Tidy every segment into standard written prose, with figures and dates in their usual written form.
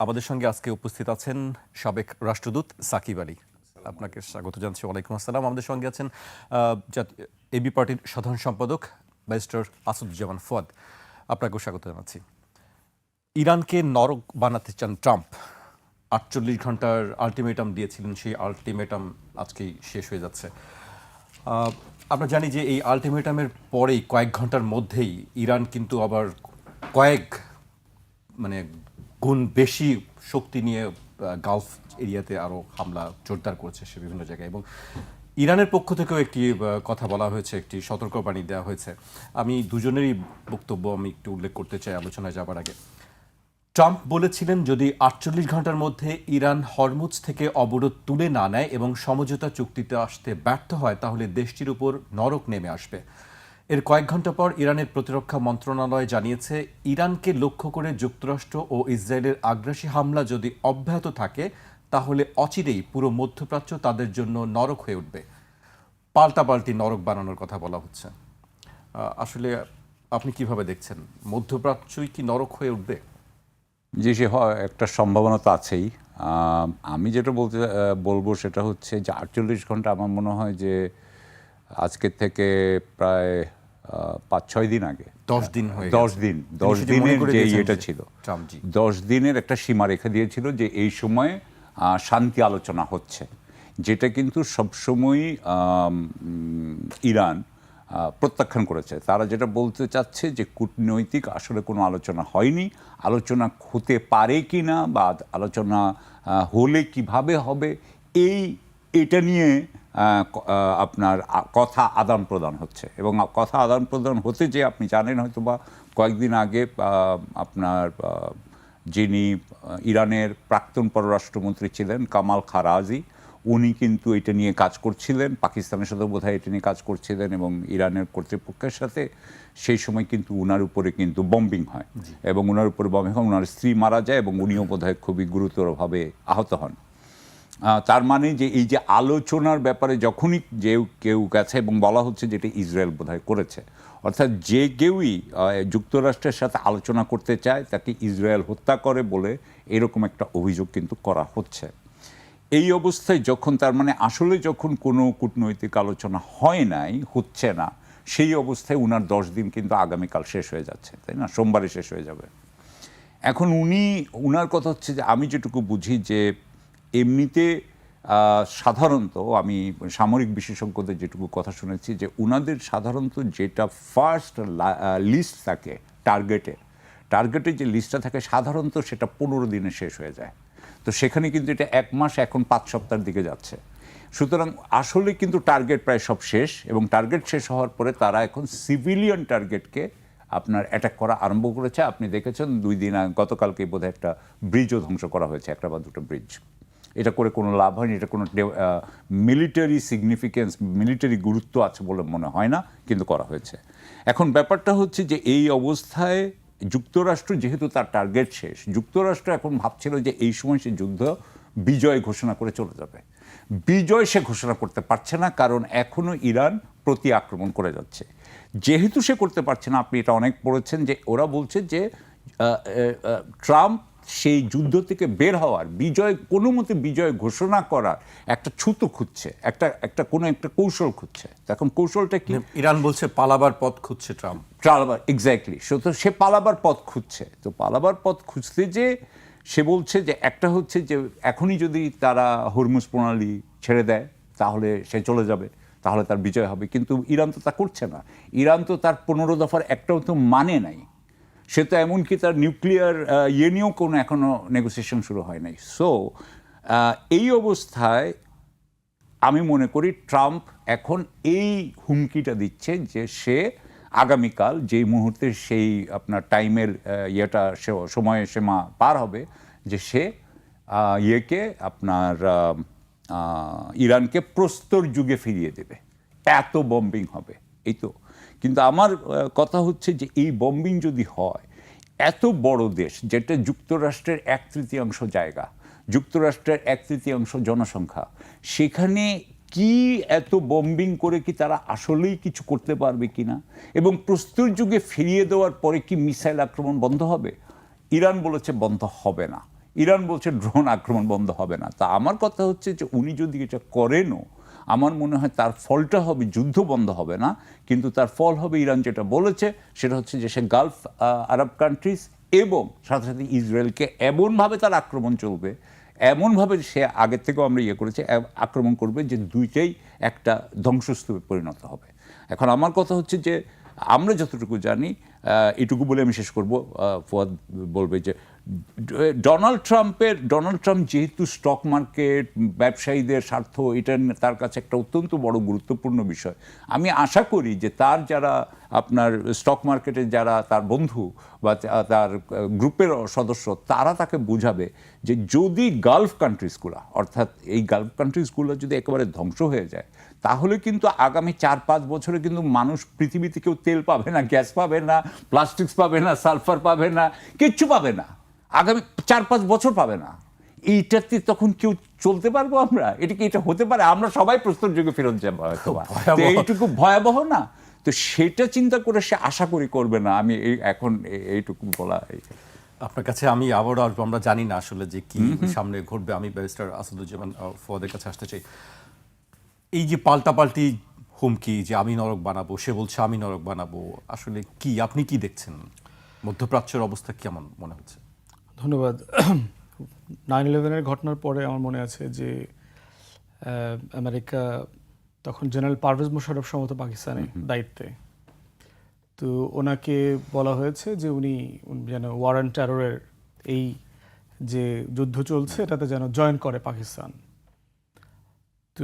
আমাদের সঙ্গে আজকে উপস্থিত আছেন সাবেক রাষ্ট্রদূত সাকিব আলী। আপনাকে স্বাগত জানাচ্ছি। ওয়ালাইকুম আসসালাম। আমাদের সঙ্গে আছেন এবি পার্টির সাধারণ সম্পাদক ব্যারিস্টার আসাদুজ্জামান ফুয়াদ। আপনাকেও স্বাগত জানাচ্ছি। ইরানকে নরক বানাতে চান ট্রাম্প। 48 ঘন্টার আলটিমেটাম দিয়েছিলেন, সেই আলটিমেটাম আজকেই শেষ হয়ে যাচ্ছে। আমরা জানি যে এই আলটিমেটামের পরেই কয়েক ঘন্টার মধ্যেই ইরান কিন্তু আবার কয়েক গুণ বেশি শক্তি নিয়ে গালফ এরিয়াতে আরও হামলা জোরদার করেছে সে বিভিন্ন জায়গায়, এবং ইরানের পক্ষ থেকেও একটি কথা বলা হয়েছে, একটি সতর্কবাণী দেওয়া হয়েছে। আমি দুজনেরই বক্তব্য আমি একটু উল্লেখ করতে চাই আলোচনায় যাবার আগে। ট্রাম্প বলেছিলেন যদি 48 ঘন্টার মধ্যে ইরান হরমুজ থেকে অবরোধ তুলে না নেয় এবং সমঝোতা চুক্তিতে আসতে ব্যর্থ হয় তাহলে দেশটির উপর নরক নেমে আসবে। এর কয়েক ঘন্টা পর ইরানের প্রতিরক্ষা মন্ত্রণালয় জানিয়েছে ইরানকে লক্ষ্য করে যুক্তরাষ্ট্র ও ইসরায়েলের আগ্রাসী হামলা যদি অব্যাহত থাকে তাহলে অচিরেই পুরো মধ্যপ্রাচ্য তাদের জন্য নরক হয়ে উঠবে। পাল্টাপাল্টি নরক বানানোর কথা বলা হচ্ছে। আসলে আপনি কিভাবে দেখছেন, মধ্যপ্রাচ্যই কি নরক হয়ে উঠবে? যে সে একটা সম্ভাবনা তো আছেই। আমি যেটা বলবো সেটা হচ্ছে যে 48 ঘন্টা আমার মনে হয় যে আজকের থেকে প্রায় 5-6 দিন আগে, 10 দিন হয়ে 10 দিনের যে ইয়েটা ছিল, 10 দিনের একটা সীমা রেখে দিয়েছিল যে এই সময় শান্তি আলোচনা হচ্ছে, যেটা কিন্তু সবসময়ই ইরান প্রত্যাখ্যান করেছে। তারা যেটা বলতে চাচ্ছে যে কূটনৈতিক আসলে কোনো আলোচনা হয়নি, আলোচনা হতে পারে কি না বা আলোচনা হলে কিভাবে হবে এটা নিয়ে আপনার কথা আদান প্রদান হচ্ছে। এবং কথা আদান প্রদান হতে যে আপনি জানেন হয়তো বা কয়েকদিন আগে আপনার যিনি ইরানের প্রাক্তন পররাষ্ট্রমন্ত্রী ছিলেন কামাল খারাজি, উনি কিন্তু এটা নিয়ে কাজ করছিলেন, পাকিস্তানের সাথে বোধহয় এটা নিয়ে কাজ করছিলেন এবং ইরানের কর্তৃপক্ষের সাথে। সেই সময় কিন্তু উনার উপরে কিন্তু বম্বিং হয় এবং উনার উপরে বম্বিং হয়, উনার স্ত্রী মারা যায় এবং উনিও বোধহয় খুবই গুরুতরভাবে আহত হন। তার মানে যে এই যে আলোচনার ব্যাপারে যখনই কেউ গেছে এবং বলা হচ্ছে যেটা ইসরায়েল বোধহয় করেছে, অর্থাৎ যে কেউই যুক্তরাষ্ট্রের সাথে আলোচনা করতে চায় তাকে ইসরায়েল হত্যা করে বলে এরকম একটা অভিযোগ কিন্তু করা হচ্ছে। এই অবস্থায় যখন তার মানে আসলে যখন কোনো কূটনৈতিক আলোচনা হচ্ছে না, সেই অবস্থায় উনার 10 দিন কিন্তু আগামীকাল শেষ হয়ে যাচ্ছে, তাই না? সোমবারে শেষ হয়ে যাবে। এখন উনার কথা হচ্ছে যে আমি যেটুকু বুঝি যে এমনিতে সাধারণত আমি সামরিক বিশেষজ্ঞদের যেটুকু কথা শুনেছি যে উনাদের সাধারণত যেটা ফার্স্ট লিস্ট থাকে টার্গেটের যে লিস্টটা থাকে সাধারণত সেটা 15 দিনে শেষ হয়ে যায়। তো সেখানে কিন্তু এটা 1 মাস, এখন 5 সপ্তাহের দিকে যাচ্ছে। সুতরাং আসলে কিন্তু টার্গেট প্রায় সব শেষ, এবং টার্গেট শেষ হওয়ার পরে তারা এখন সিভিলিয়ান টার্গেটকে আপনার অ্যাটাক করা আরম্ভ করেছে। আপনি দেখেছেন 2 দিন গতকালকে বোধহয় একটা ব্রিজও ধ্বংস করা হয়েছে, একটা বা দুটো ব্রিজ। এটা করে কোনো লাভ হয়নি, এটা কোনো মিলিটারি সিগনিফিকেন্স, মিলিটারি গুরুত্ব আছে বলে মনে হয় না, কিন্তু করা হয়েছে। এখন ব্যাপারটা হচ্ছে যে এই অবস্থায় যুক্তরাষ্ট্র যেহেতু তার টার্গেট শেষ, যুক্তরাষ্ট্র এখন ভাবছিল যে এই সময় সে যুদ্ধ বিজয় ঘোষণা করে চলে যাবে। বিজয় সে ঘোষণা করতে পারছে না, কারণ এখনও ইরান প্রতি আক্রমণ করে যাচ্ছে। যেহেতু সে করতে পারছে না, আপনি এটা অনেক পড়েছেন যে ওরা বলছে যে ট্রাম্প সেই যুদ্ধ থেকে বের হওয়ার, কোনো মতে বিজয় ঘোষণা করার একটা ছুতো খুঁজছে, একটা কোনো একটা কৌশল খুঁজছে। এখন কৌশলটা কি? ইরান বলছে পালাবার পথ খুঁজছে ট্রাম্প। এক্স্যাক্টলি। সে পালাবার পথ খুঁজছে। তো পালাবার পথ খুঁজতে যে সে বলছে যে একটা হচ্ছে যে এখনই যদি তারা হরমুজ প্রণালী ছেড়ে দেয় তাহলে সে চলে যাবে, তাহলে তার বিজয় হবে। কিন্তু ইরান তো তা করছে না। ইরান তো তার 15 দফার একটাও তো মানে নাই। সে তো এমনকি তার নিউক্লিয়ার নিয়েও কোনো এখনও নেগোসিয়েশন শুরু হয় নাই। সো এই অবস্থায় আমি মনে করি ট্রাম্প এখন এই হুমকিটা দিচ্ছে যে সে আগামীকাল যেই মুহূর্তে সেই আপনার টাইমের সময় সীমা পার হবে, যে সে আপনার ইরানকে প্রস্তর যুগে ফিরিয়ে দেবে, এত বম্বিং হবে। এই তো। কিন্তু আমার কথা হচ্ছে যে এই বম্বিং যদি হয়, এত বড় দেশ যেটা যুক্তরাষ্ট্রের 1/3 জায়গা, যুক্তরাষ্ট্রের 1/3 জনসংখ্যা, সেখানে কি এত বম্বিং করে কি তারা আসলেই কিছু করতে পারবে কিনা, এবং প্রস্তর যুগে ফিরিয়ে দেওয়ার পরে কি মিসাইল আক্রমণ বন্ধ হবে? ইরান বলেছে বন্ধ হবে না। ইরান বলছে ড্রোন আক্রমণ বন্ধ হবে না। তা আমার কথা হচ্ছে যে উনি যদি এটা করেনও, আমার মনে হয় তার ফলটা হবে যুদ্ধ বন্ধ হবে না, কিন্তু তার ফল হবে ইরান যেটা বলেছে সেটা হচ্ছে যে সে গালফ আরব কান্ট্রিজ এবং সাথে সাথে ইসরায়েলকে এমনভাবে তার আক্রমণ চলবে, এমনভাবে সে আগের থেকেও আমরা করেছে আক্রমণ করবে যে দুইটাই একটা ধ্বংসস্তূপে পরিণত হবে। এখন আমার কথা হচ্ছে যে আমরা যতটুকু জানি, এটুকু বলে আমি শেষ করব, ফুয়াদ বলবে যে ডোনাল্ড ট্রাম্প যেহেতু স্টক মার্কেট, ব্যবসায়ীদের স্বার্থ, এটা তার কাছে একটা অত্যন্ত বড় গুরুত্বপূর্ণ বিষয়। আমি আশা করি যে তার যারা আপনার স্টক মার্কেটের যারা তার বন্ধু বা তার গ্রুপের সদস্য, তারা তাকে বুঝাবে যে যদি গালফ কান্ট্রিজগুলো, অর্থাৎ এই গালফ কান্ট্রিজগুলো যদি একেবারে ধ্বংস হয়ে যায়, তাহলে কিন্তু আগামী 4-5 বছরে কিন্তু মানুষ পৃথিবীতে কেউ তেল পাবে না, গ্যাস পাবে না, প্লাস্টিক্স পাবে না, সালফার পাবে না, কিচ্ছু পাবে না, আগামী 4-5 বছর পাবে না। এইটাতে তখন কেউ চলতে পারবো আমরা? এটা হতে পারে? আমরা সবাই প্রস্তর যুগে ফেরত যাবো হয়তো। এইটুকু ভয়াবহ না? তো সেটা চিন্তা করে সে আশা করি করবে না। আমি এখন এইটুকু বলা। আপনার কাছে আমি আবারও আসবো, আমরা জানি না আসলে যে কি সামনে ঘটবে। আমি ব্যারিস্টার আসাদুজ্জামান ফুয়াদের কাছে আসতে চাই। এই যে পাল্টাপাল্টি হুমকি, যে আমি নরক বানাবো, সে বলছে আমি নরক বানাবো, আসলে কি, আপনি কি দেখছেন? মধ্যপ্রাচ্যের অবস্থা কেমন মনে হচ্ছে? ধন্যবাদ। 9/11-এর ঘটনার পরে আমার মনে আছে যে আমেরিকা তখন জেনারেল পারভেজ মোশাররফ সম্ভবত পাকিস্তানে দায়িত্বে, তো ওনাকে বলা হয়েছে যে উনি যেন ওয়ার অ্যান্ড টেররের এই যে যুদ্ধ চলছে এটাতে যেন জয়েন করে পাকিস্তান। তো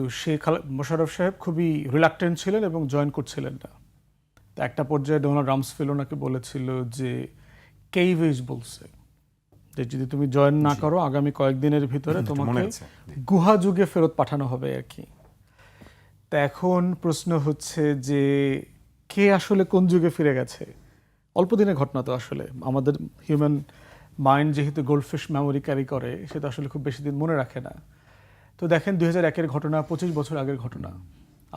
মোশাররফ সাহেব খুবই রিলাক্টেন্ট ছিলেন এবং জয়েন করছিলেন না। তো একটা পর্যায়ে ডোনাল্ড রামসফেল্ড ওনাকে বলেছিল যে কেইভেজ বলছে যে যদি তুমি জয়েন না করো আগামী কয়েকদিনের ভিতরে তোমাকে গুহা যুগে ফেরত পাঠানো হবে আর কি। তা এখন প্রশ্ন হচ্ছে যে কে আসলে কোন যুগে ফিরে গেছে? অল্প দিনের ঘটনা তো আসলে, আমাদের হিউম্যান মাইন্ড যেহেতু গোল্ডফিশ মেমোরি ক্যারি করে, সেটা আসলে খুব বেশি দিন মনে রাখে না। তো দেখেন 2001-এর ঘটনা 25 বছর আগের ঘটনা,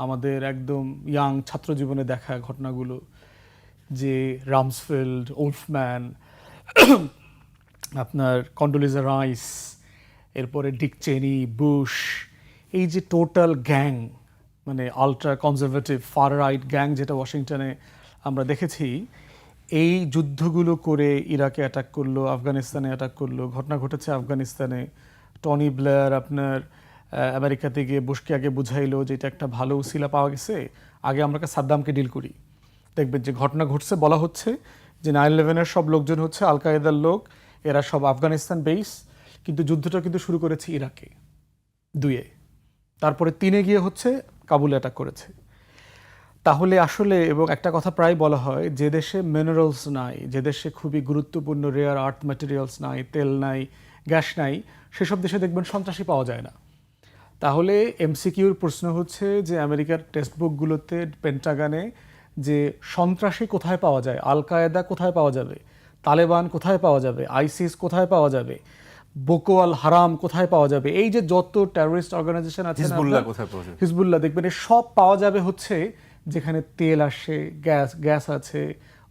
আমাদের একদম ইয়াং ছাত্র জীবনে দেখা ঘটনাগুলো, যে রামসফেল্ড, ওলফম্যান, আপনার কন্ডোলিজা রাইস, এরপরে ডিক চেনি, বুশ, এই যে টোটাল গ্যাং, মানে ultra conservative fur right gang যেটা ওয়াশিংটনে আমরা দেখেছি, এই যুদ্ধগুলো করে ইরাকে অ্যাটাক করলো, আফগানিস্তানে অ্যাটাক করলো, ঘটনা ঘটেছে আফগানিস্তানে। টনি ব্লেয়ার আপনার আমেরিকাতে গিয়ে বুশকে আগে বুঝাইলো যে এটা একটা ভালো উসিলা পাওয়া গেছে, আগে আমরা সাদ্দামকে ডিল করি। দেখবেন যে ঘটনা ঘটছে, বলা হচ্ছে যে 9/11-এর সব লোকজন হচ্ছে আল কায়েদার লোক, এরা সব আফগানিস্তান বেস, কিন্তু যুদ্ধটা কিন্তু শুরু করেছে ইরাকে 2-এ, তারপরে 3-এ গিয়ে হচ্ছে কাবুলে অ্যাটাক করেছে। তাহলে আসলে, এবং একটা কথা প্রায় বলা হয়, যে দেশে মিনারেলস নাই, যে দেশে খুবই গুরুত্বপূর্ণ রেয়ার আর্থ ম্যাটেরিয়ালস নাই, তেল নাই, গ্যাস নাই, সেসব দেশে দেখবেন সন্ত্রাসী পাওয়া যায় না। তাহলে এমসিকিউর প্রশ্ন হচ্ছে যে আমেরিকার টেক্সট বুকগুলোতে, পেন্টাগানে, যে সন্ত্রাসী কোথায় পাওয়া যায়, আল কায়েদা কোথায় পাওয়া যাবে, তালেবান কোথায় পাওয়া যাবে, আইসিস কোথায় পাওয়া যাবে, বোকো আল হারাম কোথায় পাওয়া যাবে, এই যে যত টেররিস্ট অর্গানাইজেশন আছে, হিজবুল্লাহ দেখবেন সব পাওয়া যাবে হচ্ছে যেখানে তেল আসে, গ্যাস আছে,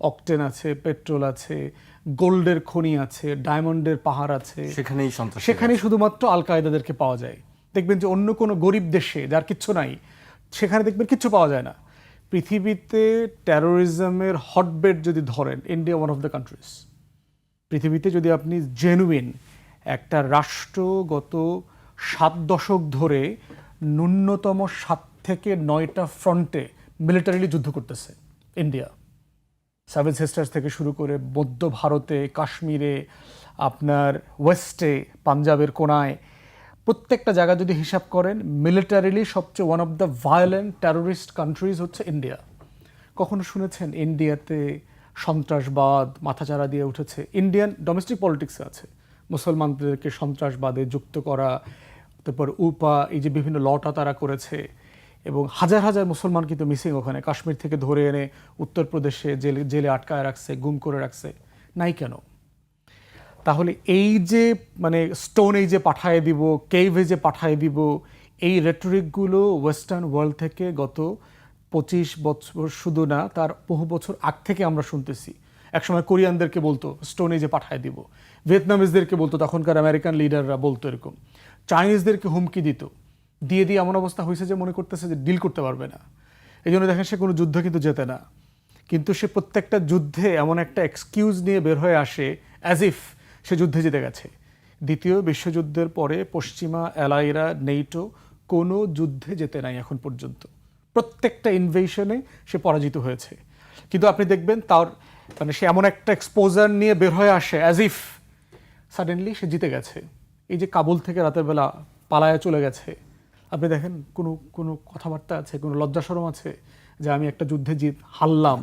অকটেন আছে, পেট্রোল আছে, গোল্ডের খনি আছে, ডায়মন্ডের পাহাড় আছে, সেখানেই শুধুমাত্র আল কায়েদাদেরকে পাওয়া যায়। দেখবেন যে অন্য কোনো গরিব দেশে যার কিচ্ছু নাই, সেখানে দেখবেন কিচ্ছু পাওয়া যায় না। পৃথিবীতে টেরোরিজমের হটবেড যদি ধরেন, India one of the countries. পৃথিবীতে যদি আপনি জেনুইন একটা রাষ্ট্র গত 7 দশক ধরে ন্যূনতম 7 থেকে 9টা ফ্রন্টে মিলিটারিলি যুদ্ধ করতেছে ইন্ডিয়া, 7 সিস্টার্স থেকে শুরু করে মধ্য ভারতে, কাশ্মীরে, আপনার ওয়েস্টে, পাঞ্জাবের কোনায়, প্রত্যেকটা জায়গা যদি হিসাব করেন, মিলিটারিলি সবচেয়ে one of the violent terrorist countries হচ্ছে ইন্ডিয়া। কখনো শুনেছেন ইন্ডিয়াতে সন্ত্রাসবাদ মাথাচাড়া দিয়ে উঠেছে? ইন্ডিয়ান ডোমেস্টিক পলিটিক্সে আছে মুসলমানদেরকে সন্ত্রাসবাদে যুক্ত করা, তারপর এই যে বিভিন্ন লটা তারা করেছে, এবং হাজার হাজার মুসলমান কিন্তু মিসিং ওখানে, কাশ্মীর থেকে ধরে এনে উত্তরপ্রদেশে জেলে আটকায় রাখছে, গুম করে রাখছে, নাই কেন? তাহলে এই যে মানে স্টোন এই যে পাঠায় দিব, কেইভে যে পাঠায় দিব, এই রেটরিকগুলো ওয়েস্টার্ন ওয়ার্ল্ড থেকে গত 25 বছর শুধু না, তার বহু বছর আগ থেকে আমরা শুনতেছি। একসময় কোরিয়ানদেরকে বলতো স্টোন এই যে পাঠায় দিব, ভিয়েতনামিজদেরকে বলতো, তখনকার আমেরিকান লিডাররা বলতো এরকম, চাইনিজদেরকে হুমকি দিত, দিয়ে এমন অবস্থা হয়েছে যে মনে করতেছে যে ডিল করতে পারবে না। এই জন্য দেখেন সে কোনো যুদ্ধ কিন্তু জেতে না, কিন্তু সে প্রত্যেকটা যুদ্ধে এমন একটা এক্সকিউজ নিয়ে বের হয়ে আসে অ্যাজ ইফ সে যুদ্ধে জিতে গেছে। দ্বিতীয় বিশ্বযুদ্ধের পরে পশ্চিমা অ্যালাইরা নেটো কোনো যুদ্ধে যেতে নাই এখন পর্যন্ত, প্রত্যেকটা ইনভেশনে সে পরাজিত হয়েছে। কিন্তু আপনি দেখবেন তার মানে সে এমন একটা এক্সপোজার নিয়ে বের হয়ে আসে অ্যাজ ইফ সাডেনলি সে জিতে গেছে। এই যে কাবুল থেকে রাতের বেলা পালায়া চলে গেছে, আপনি দেখেন কোনো কোনো কথাবার্তা আছে, কোনো লজ্জা শরম আছে যে আমি একটা যুদ্ধে হারলাম?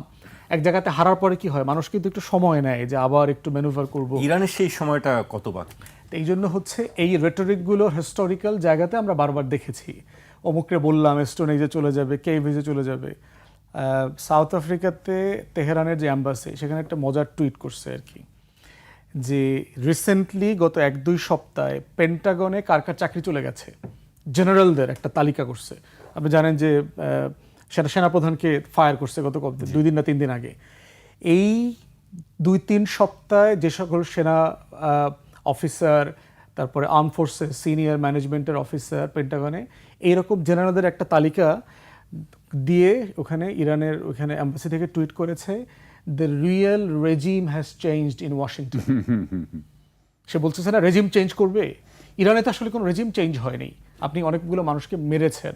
এক জায়গাতে হারার পরে কি হয়, মানুষ কিন্তু একটু সময় নেয় যে আবার একটু ম্যানুভার করব। ইরানের সেই সময়টা কত বাকি? এই জন্য হচ্ছে এই রেটরিকগুলো হিস্টোরিক্যাল জায়গাতে আমরা বারবার দেখেছি। অমুকরে বললাম স্টোন এজে চলে যাবে, কেভিজে চলে যাবে। সাউথ আফ্রিকাতে তেহরানের যে অ্যাম্বাসি, সেখানে একটা মজার টুইট করছে আর কি, যে রিসেন্টলি গত 1-2 সপ্তাহে পেন্টাগনে কার কার চাকরি চলে গেছে, জেনারেলদের একটা তালিকা করছে। আপনি জানেন যে সেনাপ্রধানকে ফায়ার করছে গত 2 দিন না 3 দিন আগে। এই 2-3 সপ্তাহে যে সকল সেনা অফিসার, তারপরে আর্ম ফোর্সের সিনিয়র ম্যানেজমেন্টের অফিসার পেন্টাগনে এইরকম জেনারেলদের একটা তালিকা দিয়ে ওখানে ইরানের ওখানে অ্যাম্বাসি থেকে টুইট করেছে, the real regime has changed in Washington. সে বলতেছে না রেজিম চেঞ্জ করবে। ইরানে তো আসলে কোনো রেজিম চেঞ্জ হয়নি। আপনি অনেকগুলো মানুষকে মেরেছেন,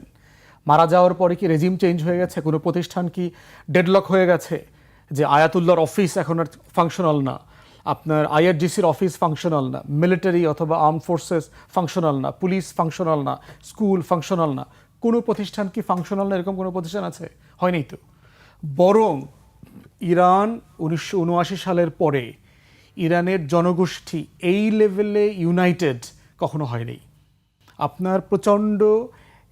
মারা যাওয়ার পরে কি রেজিম চেঞ্জ হয়ে গেছে? কোনো প্রতিষ্ঠান কি ডেডলক হয়ে গেছে যে আয়াতুল্লাহর অফিস এখন আর ফাংশনাল না, আপনার আইআরজিসির অফিস ফাংশনাল না, মিলিটারি অথবা আর্ম ফোর্সেস ফাংশনাল না, পুলিশ ফাংশনাল না, স্কুল ফাংশনাল না? কোনো প্রতিষ্ঠান কি ফাংশনাল না? এরকম কোনো প্রতিষ্ঠান আছে? হয়নি তো। বরং ইরান 1979 সালের পরে ইরানের জনগোষ্ঠী এই লেভেলে ইউনাইটেড কখনো হয়নি। আপনার প্রচণ্ড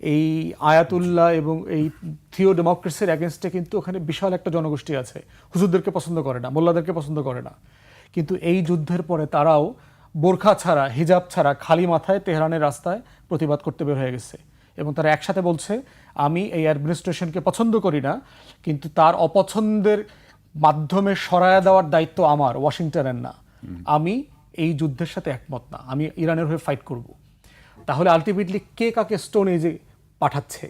এই আয়াতুল্লাহ এবং এই থিও ডেমোক্রেসির অ্যাগেনস্টে কিন্তু ওখানে বিশাল একটা জনগোষ্ঠী আছে। হুজুরদেরকে পছন্দ করে না, মোল্লাদেরকে পছন্দ করে না, কিন্তু এই যুদ্ধের পরে তারাও বোরখা ছাড়া, হিজাব ছাড়া, খালি মাথায় তেহরানের রাস্তায় প্রতিবাদ করতে বের হয়ে গেছে। এবং তারা একসাথে বলছে, আমি এই অ্যাডমিনিস্ট্রেশনকে পছন্দ করি না, কিন্তু তার অপছন্দের মাধ্যমে সরায়া দেওয়ার দায়িত্ব আমার, ওয়াশিংটনের না। আমি এই যুদ্ধের সাথে একমত না, আমি ইরানের হয়ে ফাইট করব। তাহলে আলটিমেটলি কে কাকে স্টোন এজে পাঠাচ্ছে?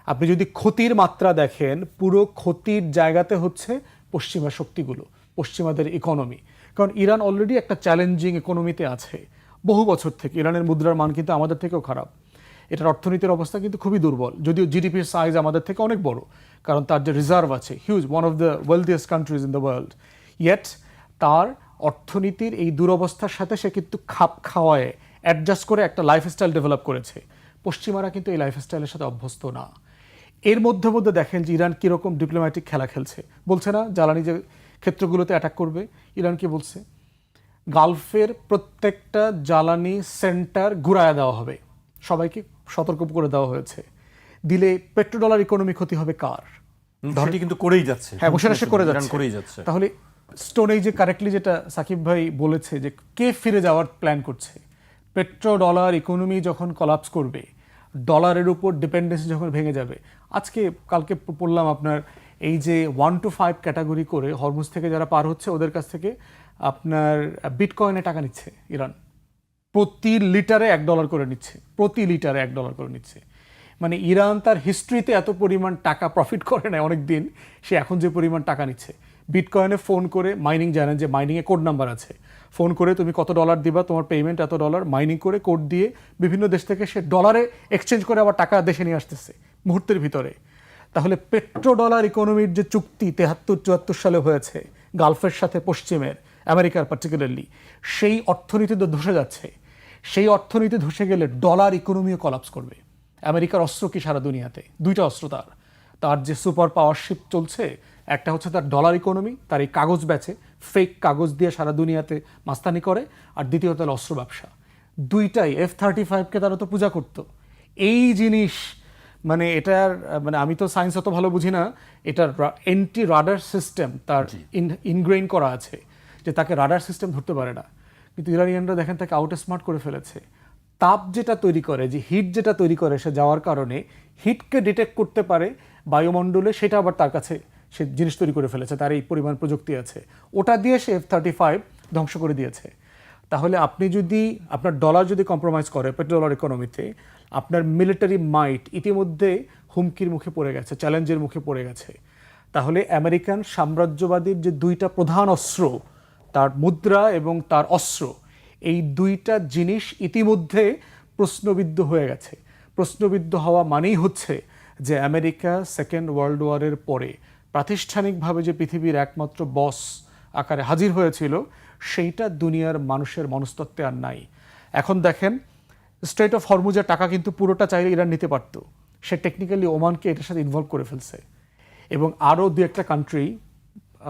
আপনি যদি ক্ষতির মাত্রা দেখেন, পুরো ক্ষতির জায়গাতে হচ্ছে পশ্চিমা শক্তিগুলো, পশ্চিমাদের ইকোনমি। কারণ ইরান অলরেডি একটা চ্যালেঞ্জিং ইকোনমিতে আছে বহু বছর থেকে। ইরানের মুদ্রার মান কিন্তু আমাদের থেকেও খারাপ, এটার অর্থনীতির অবস্থা কিন্তু খুবই দুর্বল, যদিও জিডিপির সাইজ আমাদের থেকে অনেক বড়, কারণ তার যে রিজার্ভ আছে huge, one of the wealthiest countries in the world. Yet তার অর্থনীতির এই দুরবস্থার সাথে সে কিন্তু খাপ খাওয়ায় অ্যাডজাস্ট করে একটা লাইফস্টাইল ডেভেলপ করেছে। পশ্চিমারা কিন্তু এই লাইফস্টাইলের সাথে অভ্যস্ত না। এর মধ্যে মধ্যে দেখেন যে ইরান কীরকম ডিপ্লোম্যাটিক খেলা খেলছে। বলছে না জ্বালানি যে ক্ষেত্রগুলোতে অ্যাটাক করবে, ইরান কি বলছে, গালফের প্রত্যেকটা জ্বালানি সেন্টার ঘুরায়া দেওয়া হবে, সবাইকে সতর্ক করে দেওয়া হয়েছে। দিলে পেট্রোডলার ইকোনমি ক্ষতি হবে কার? ধরটি কিন্তু করেই যাচ্ছে। হ্যাঁ, বসে করে ইরান করেই যাচ্ছে। তাহলে স্টোন এই যে কারেক্টলি যেটা সাকিব ভাই বলেছে, যে কে ফিরে যাওয়ার প্ল্যান করছে? পেট্রোডলার ইকোনমি যখন কলাপস করবে, ডলারের উপর ডিপেন্ডেন্সি যখন ভেঙে যাবে। কালকে পড়লাম আপনার এই যে 1 to 5 ক্যাটাগরি করে হরমুজ থেকে যারা পার হচ্ছে ওদের কাছ থেকে আপনার বিটকয়েনে টাকা নিচ্ছে ইরান, প্রতি লিটারে $1 করে নিচ্ছে, প্রতি লিটারে $1 করে নিচ্ছে। মানে ইরান তার হিস্ট্রিতে এত পরিমাণ টাকা প্রফিট করে না অনেক দিন, সে এখন যে পরিমাণ টাকা নিচ্ছে। বিটকয়েনে ফোন করে মাইনিং, জানেন যে মাইনিংয়ে কোড নাম্বার আছে, ফোন করে তুমি কত ডলার দিবা, তোমার পেমেন্ট এত ডলার, মাইনিং করে কোড দিয়ে বিভিন্ন দেশ থেকে সে ডলারে এক্সচেঞ্জ করে আবার টাকা দেশে নিয়ে আসতেছে মুহূর্তের ভিতরে। তাহলে পেট্রোডলার ইকোনমির যে চুক্তি 73-74 সালে হয়েছে গালফের সাথে পশ্চিমের, আমেরিকার পার্টিকুলারলি, সেই অর্থনীতি তো ধসে যাচ্ছে। সেই অর্থনীতি ধসে গেলে ডলার ইকোনমিও কলাপস করবে। আমেরিকার অস্ত্র কি সারা দুনিয়াতে? 2টা অস্ত্র তার যে সুপার পাওয়ারশিপ চলছে, একটা হচ্ছে তার ডলার ইকোনমি, তার এই কাগজ বেচে, ফেক কাগজ দিয়ে সারা দুনিয়াতে মাস্তানি করে, আর দ্বিতীয়ত হলো অস্ত্র ব্যবসা। দুইটাই F-35কে তারা তো পূজা করতো। এই জিনিস মানে এটার মানে আমি তো সায়েন্স অত ভালো বুঝি না, এটার এন্টি রাডার সিস্টেম তার ইনগ্রেইন করা আছে যে তাকে রাডার সিস্টেম ধরতে পারে না। কিন্তু ইরানিয়ানরা দেখেন তাকে আউট স্মার্ট করে ফেলেছে। তাপ যেটা তৈরি করে, যে হিট যেটা তৈরি করে, সে যাওয়ার কারণে হিটকে ডিটেক্ট করতে পারে বায়ুমণ্ডলে, সেটা আবার তার কাছে সে জিনিস তৈরি করে ফেলেছে, তার এই পরিমাণ প্রযুক্তি আছে। ওটা দিয়ে সে F-35 ধ্বংস করে দিয়েছে। তাহলে আপনি যদি আপনার ডলার যদি কম্প্রোমাইজ করে পেট্রোডলার ইকোনমিতে, আপনার মিলিটারি মাইট ইতিমধ্যে হুমকির মুখে পড়ে গেছে, চ্যালেঞ্জের মুখে পড়ে গেছে। তাহলে আমেরিকান সাম্রাজ্যবাদীর যে দুইটা প্রধান অস্ত্র, তার মুদ্রা এবং তার অস্ত্র, এই দুইটা জিনিস ইতিমধ্যে প্রশ্নবিদ্ধ হয়ে গেছে। প্রশ্নবিদ্ধ হওয়া মানেই হচ্ছে যে আমেরিকা সেকেন্ড ওয়ার্ল্ড ওয়ারের পরে প্রাতিষ্ঠানিকভাবে যে পৃথিবীর একমাত্র বস আকারে হাজির হয়েছিল, সেইটা দুনিয়ার মানুষের মনস্তত্ত্বে আর নাই। এখন দেখেন, স্ট্রেট অফ হরমুজের টাকা কিন্তু পুরোটা চাইলে ইরান নিতে পারতো। সে টেকনিক্যালি ওমানকে এটার সাথে ইনভলভ করে ফেলছে, এবং আরও দু একটা কান্ট্রি,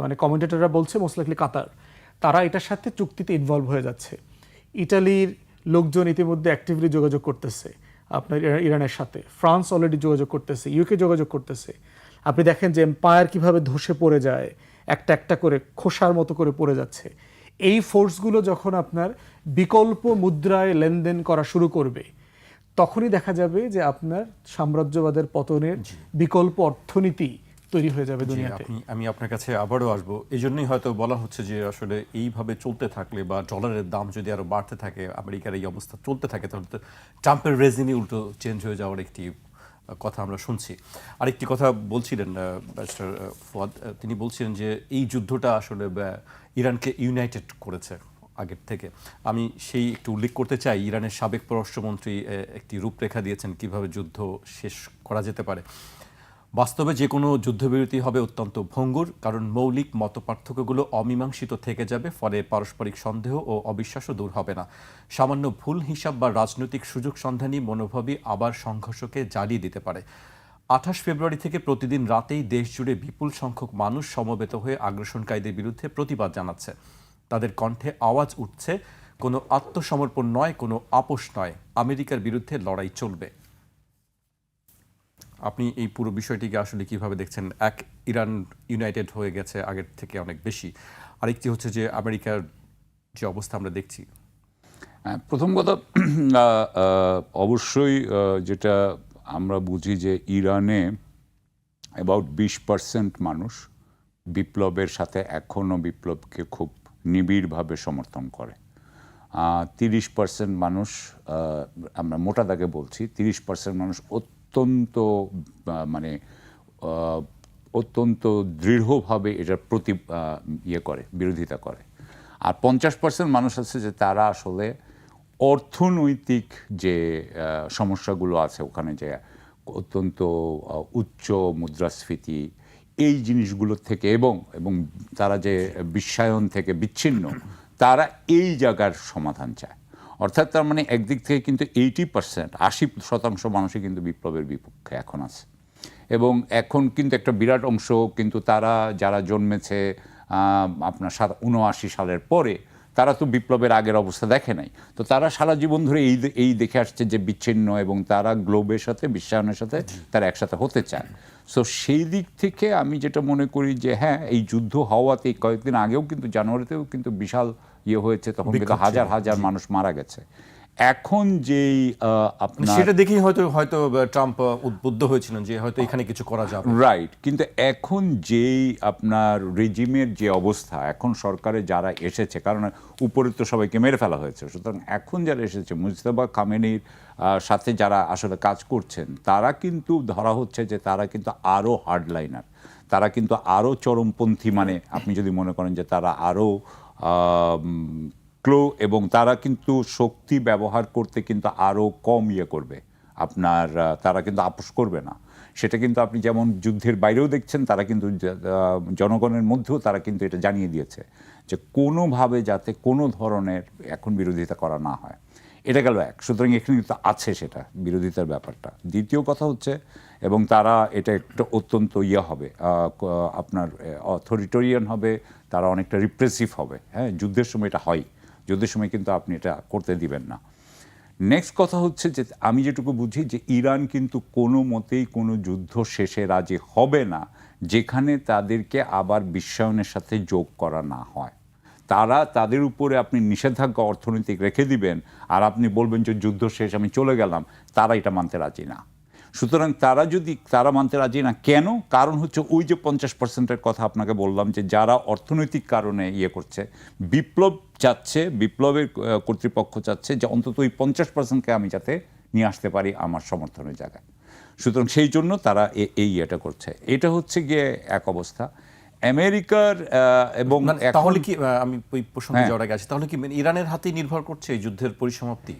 মানে কমেন্টেটররা বলছে মোস্ট লাইকলি কাতার, তারা এটার সাথে চুক্তিতে ইনভলভ হয়ে যাচ্ছে। ইটালির লোকজন ইতিমধ্যে অ্যাক্টিভলি যোগাযোগ করতেছে আপনার ইরানের সাথে। ফ্রান্স অলরেডি যোগাযোগ করতেছে, ইউকে যোগাযোগ করতেছে। আপনি দেখেন যে এম্পায়ার কিভাবে ধসে পড়ে যায়, একটা একটা করে খোসার মতো করে পড়ে যাচ্ছে। এই ফোর্সগুলো যখন আপনার বিকল্প মুদ্রায় লেনদেন করা শুরু করবে, তখনই দেখা যাবে যে আপনার সাম্রাজ্যবাদের পতনের বিকল্প অর্থনীতি তৈরি হয়ে যাবে দুনিয়াতে। আমি আপনার কাছে আবারও আসবো। এই জন্যই হয়তো বলা হচ্ছে যে আসলে এইভাবে চলতে থাকলে বা ডলারের দাম যদি আরো বাড়তে থাকে, আমেরিকার এই অবস্থা চলতে থাকে, তাহলে তো ট্রাম্পের রেজিমই উল্টো চেঞ্জ হয়ে যাওয়ার একটি কথা আমরা শুনছি। আরেকটি কথা বলছিলেন ব্যারিস্টার ফুয়াদ, তিনি বলছিলেন যে এই যুদ্ধটা আসলে ইরানকে ইউনাইটেড করেছে আগের থেকে। আমি সেই একটু উল্লেখ করতে চাই, ইরানের সাবেক পররাষ্ট্রমন্ত্রী একটি রূপরেখা দিয়েছেন কিভাবে যুদ্ধ শেষ করা যেতে পারে। বাস্তবে যে কোনো যুদ্ধবিরতি হবে অত্যন্ত ভঙ্গুর, কারণ মৌলিক মতপার্থক্যগুলো অমীমাংসিত থেকে যাবে, ফলে পারস্পরিক সন্দেহ ও অবিশ্বাসও দূর হবে না। সামান্য ভুল হিসাব বা রাজনৈতিক সুযোগ সন্ধানী মনোভাবই আবার সংঘর্ষকে জ্বালিয়ে দিতে পারে। 28 ফেব্রুয়ারি থেকে প্রতিদিন রাতেই দেশজুড়ে বিপুল সংখ্যক মানুষ সমবেত হয়ে আগ্রাসনকারীদের বিরুদ্ধে প্রতিবাদ জানাচ্ছে। তাদের কণ্ঠে আওয়াজ উঠছে, কোনো আত্মসমর্পণ নয়, কোনো আপোষ নয়, আমেরিকার বিরুদ্ধে লড়াই চলবে। আপনি এই পুরো বিষয়টিকে আসলে কিভাবে দেখছেন? এক, ইরান ইউনাইটেড হয়ে গেছে আগের থেকে অনেক বেশি, আরেকটি হচ্ছে যে আমেরিকার যে অবস্থা আমরা দেখছি। প্রথম কথা, অবশ্যই যেটা আমরা বুঝি যে ইরানে অ্যাবাউট 20% মানুষ বিপ্লবের সাথে এখনও বিপ্লবকে খুব নিবিড়ভাবে সমর্থন করে। 30% মানুষ, আমরা মোটা দাগে বলছি, 30% মানুষ অত্যন্ত দৃঢ়ভাবে এটার প্রতি বিরোধিতা করে। আর 50% মানুষ আছে যে তারা আসলে অর্থনৈতিক যে সমস্যাগুলো আছে ওখানে, যে অত্যন্ত উচ্চ মুদ্রাস্ফীতি, এই জিনিসগুলোর থেকে এবং তারা যে বিশ্বায়ন থেকে বিচ্ছিন্ন, তারা এই জায়গার সমাধান চায়। অর্থাৎ তার মানে একদিক থেকে কিন্তু 80% মানুষই কিন্তু বিপ্লবের বিপক্ষে এখন আছে। এবং এখন কিন্তু একটা বিরাট অংশ কিন্তু তারা যারা জন্মেছে আপনার 79 সালের পরে, তারা তো বিপ্লবের আগের অবস্থা দেখে নাই। তো তারা সারা জীবন ধরে এই দেখে আসছে যে বিচ্ছিন্ন, এবং তারা গ্লোবের সাথে, বিশ্বায়নের সাথে তারা একসাথে হতে চায়। সো সেই দিক থেকে আমি যেটা মনে করি যে হ্যাঁ, এই যুদ্ধ হওয়াতে কয়েকদিন আগেও কিন্তু জানুয়ারিতেও কিন্তু বিশাল হয়েছে, তখন কিন্তু হাজার হাজার মানুষ মারা গেছে। এখন যেই আপনার সেটা দেখেই হয়তো ট্রাম্প উদ্বুদ্ধ হয়েছিলেন যে হয়তো এখানে কিছু করা যাবে, রাইট। কিন্তু এখন যেই আপনার রেজিমের যে অবস্থা, এখন সরকারে যারা এসেছে, কারণ উপরে তো সবাইকে মেরে ফেলা হয়েছে, সুতরাং এখন যারা এসেছে, মুজতবা খামেনির সাথে যারা আসলে কাজ করছেন, তারা কিন্তু ধরা হচ্ছে যে তারা কিন্তু আরও হার্ডলাইনার, তারা কিন্তু আরও চরমপন্থী। মানে আপনি যদি মনে করেন যে তারা আরও এবং তারা কিন্তু শক্তি ব্যবহার করতে কিন্তু আরও কম করবে আপনার, তারা কিন্তু আপোষ করবে না। সেটা কিন্তু আপনি যেমন যুদ্ধের বাইরেও দেখছেন, তারা কিন্তু জনগণের মধ্যেও তারা কিন্তু এটা জানিয়ে দিয়েছে যে কোনোভাবে যাতে কোনো ধরনের এখন বিরোধিতা করা না হয়। এটা গেল এক। সুতরাং এখানে কিন্তু আছে সেটা বিরোধিতার ব্যাপারটা। দ্বিতীয় কথা হচ্ছে, এবং তারা এটা একটা অত্যন্ত হবে আপনার অথরিটেরিয়ান হবে, তারা অনেকটা রিপ্রেসিভ হবে। হ্যাঁ, যুদ্ধের সময় এটা হয়, যুদ্ধের সময় কিন্তু আপনি এটা করতে দিবেন না। নেক্সট কথা হচ্ছে যে আমি যেটুকু বুঝি যে ইরান কিন্তু কোনো মতেই কোনো যুদ্ধ শেষে রাজি হবে না যেখানে তাদেরকে আবার বিশ্বায়নের সাথে যোগ করা না হয়। তারা তাদের উপরে আপনি নিষেধাজ্ঞা অর্থনৈতিক রেখে দিবেন আর আপনি বলবেন যে যুদ্ধ শেষ, আমি চলে গেলাম, তারা এটা মানতে রাজি না। সুতরাং তারা মানতে রাজি না কেন? কারণ হচ্ছে ওই যে 50%-এর কথা আপনাকে বললাম, যে যারা অর্থনৈতিক কারণে ইয়ে করছে, বিপ্লব চাচ্ছে, বিপ্লবের কর্তৃপক্ষ চাচ্ছে যে অন্তত ওই 50%-কে আমি যাতে নিয়ে আসতে পারি আমার সমর্থনের জায়গায়। সুতরাং সেই জন্য তারা এই ইয়েটা করছে। এটা হচ্ছে গিয়ে এক অবস্থা আমেরিকার। এবং তাহলে কি আমি ওই প্রসঙ্গে যাওয়ার আগে আছি, তাহলে কি ইরানের হাতেই নির্ভর করছে এই যুদ্ধের পরিসমাপ্তি?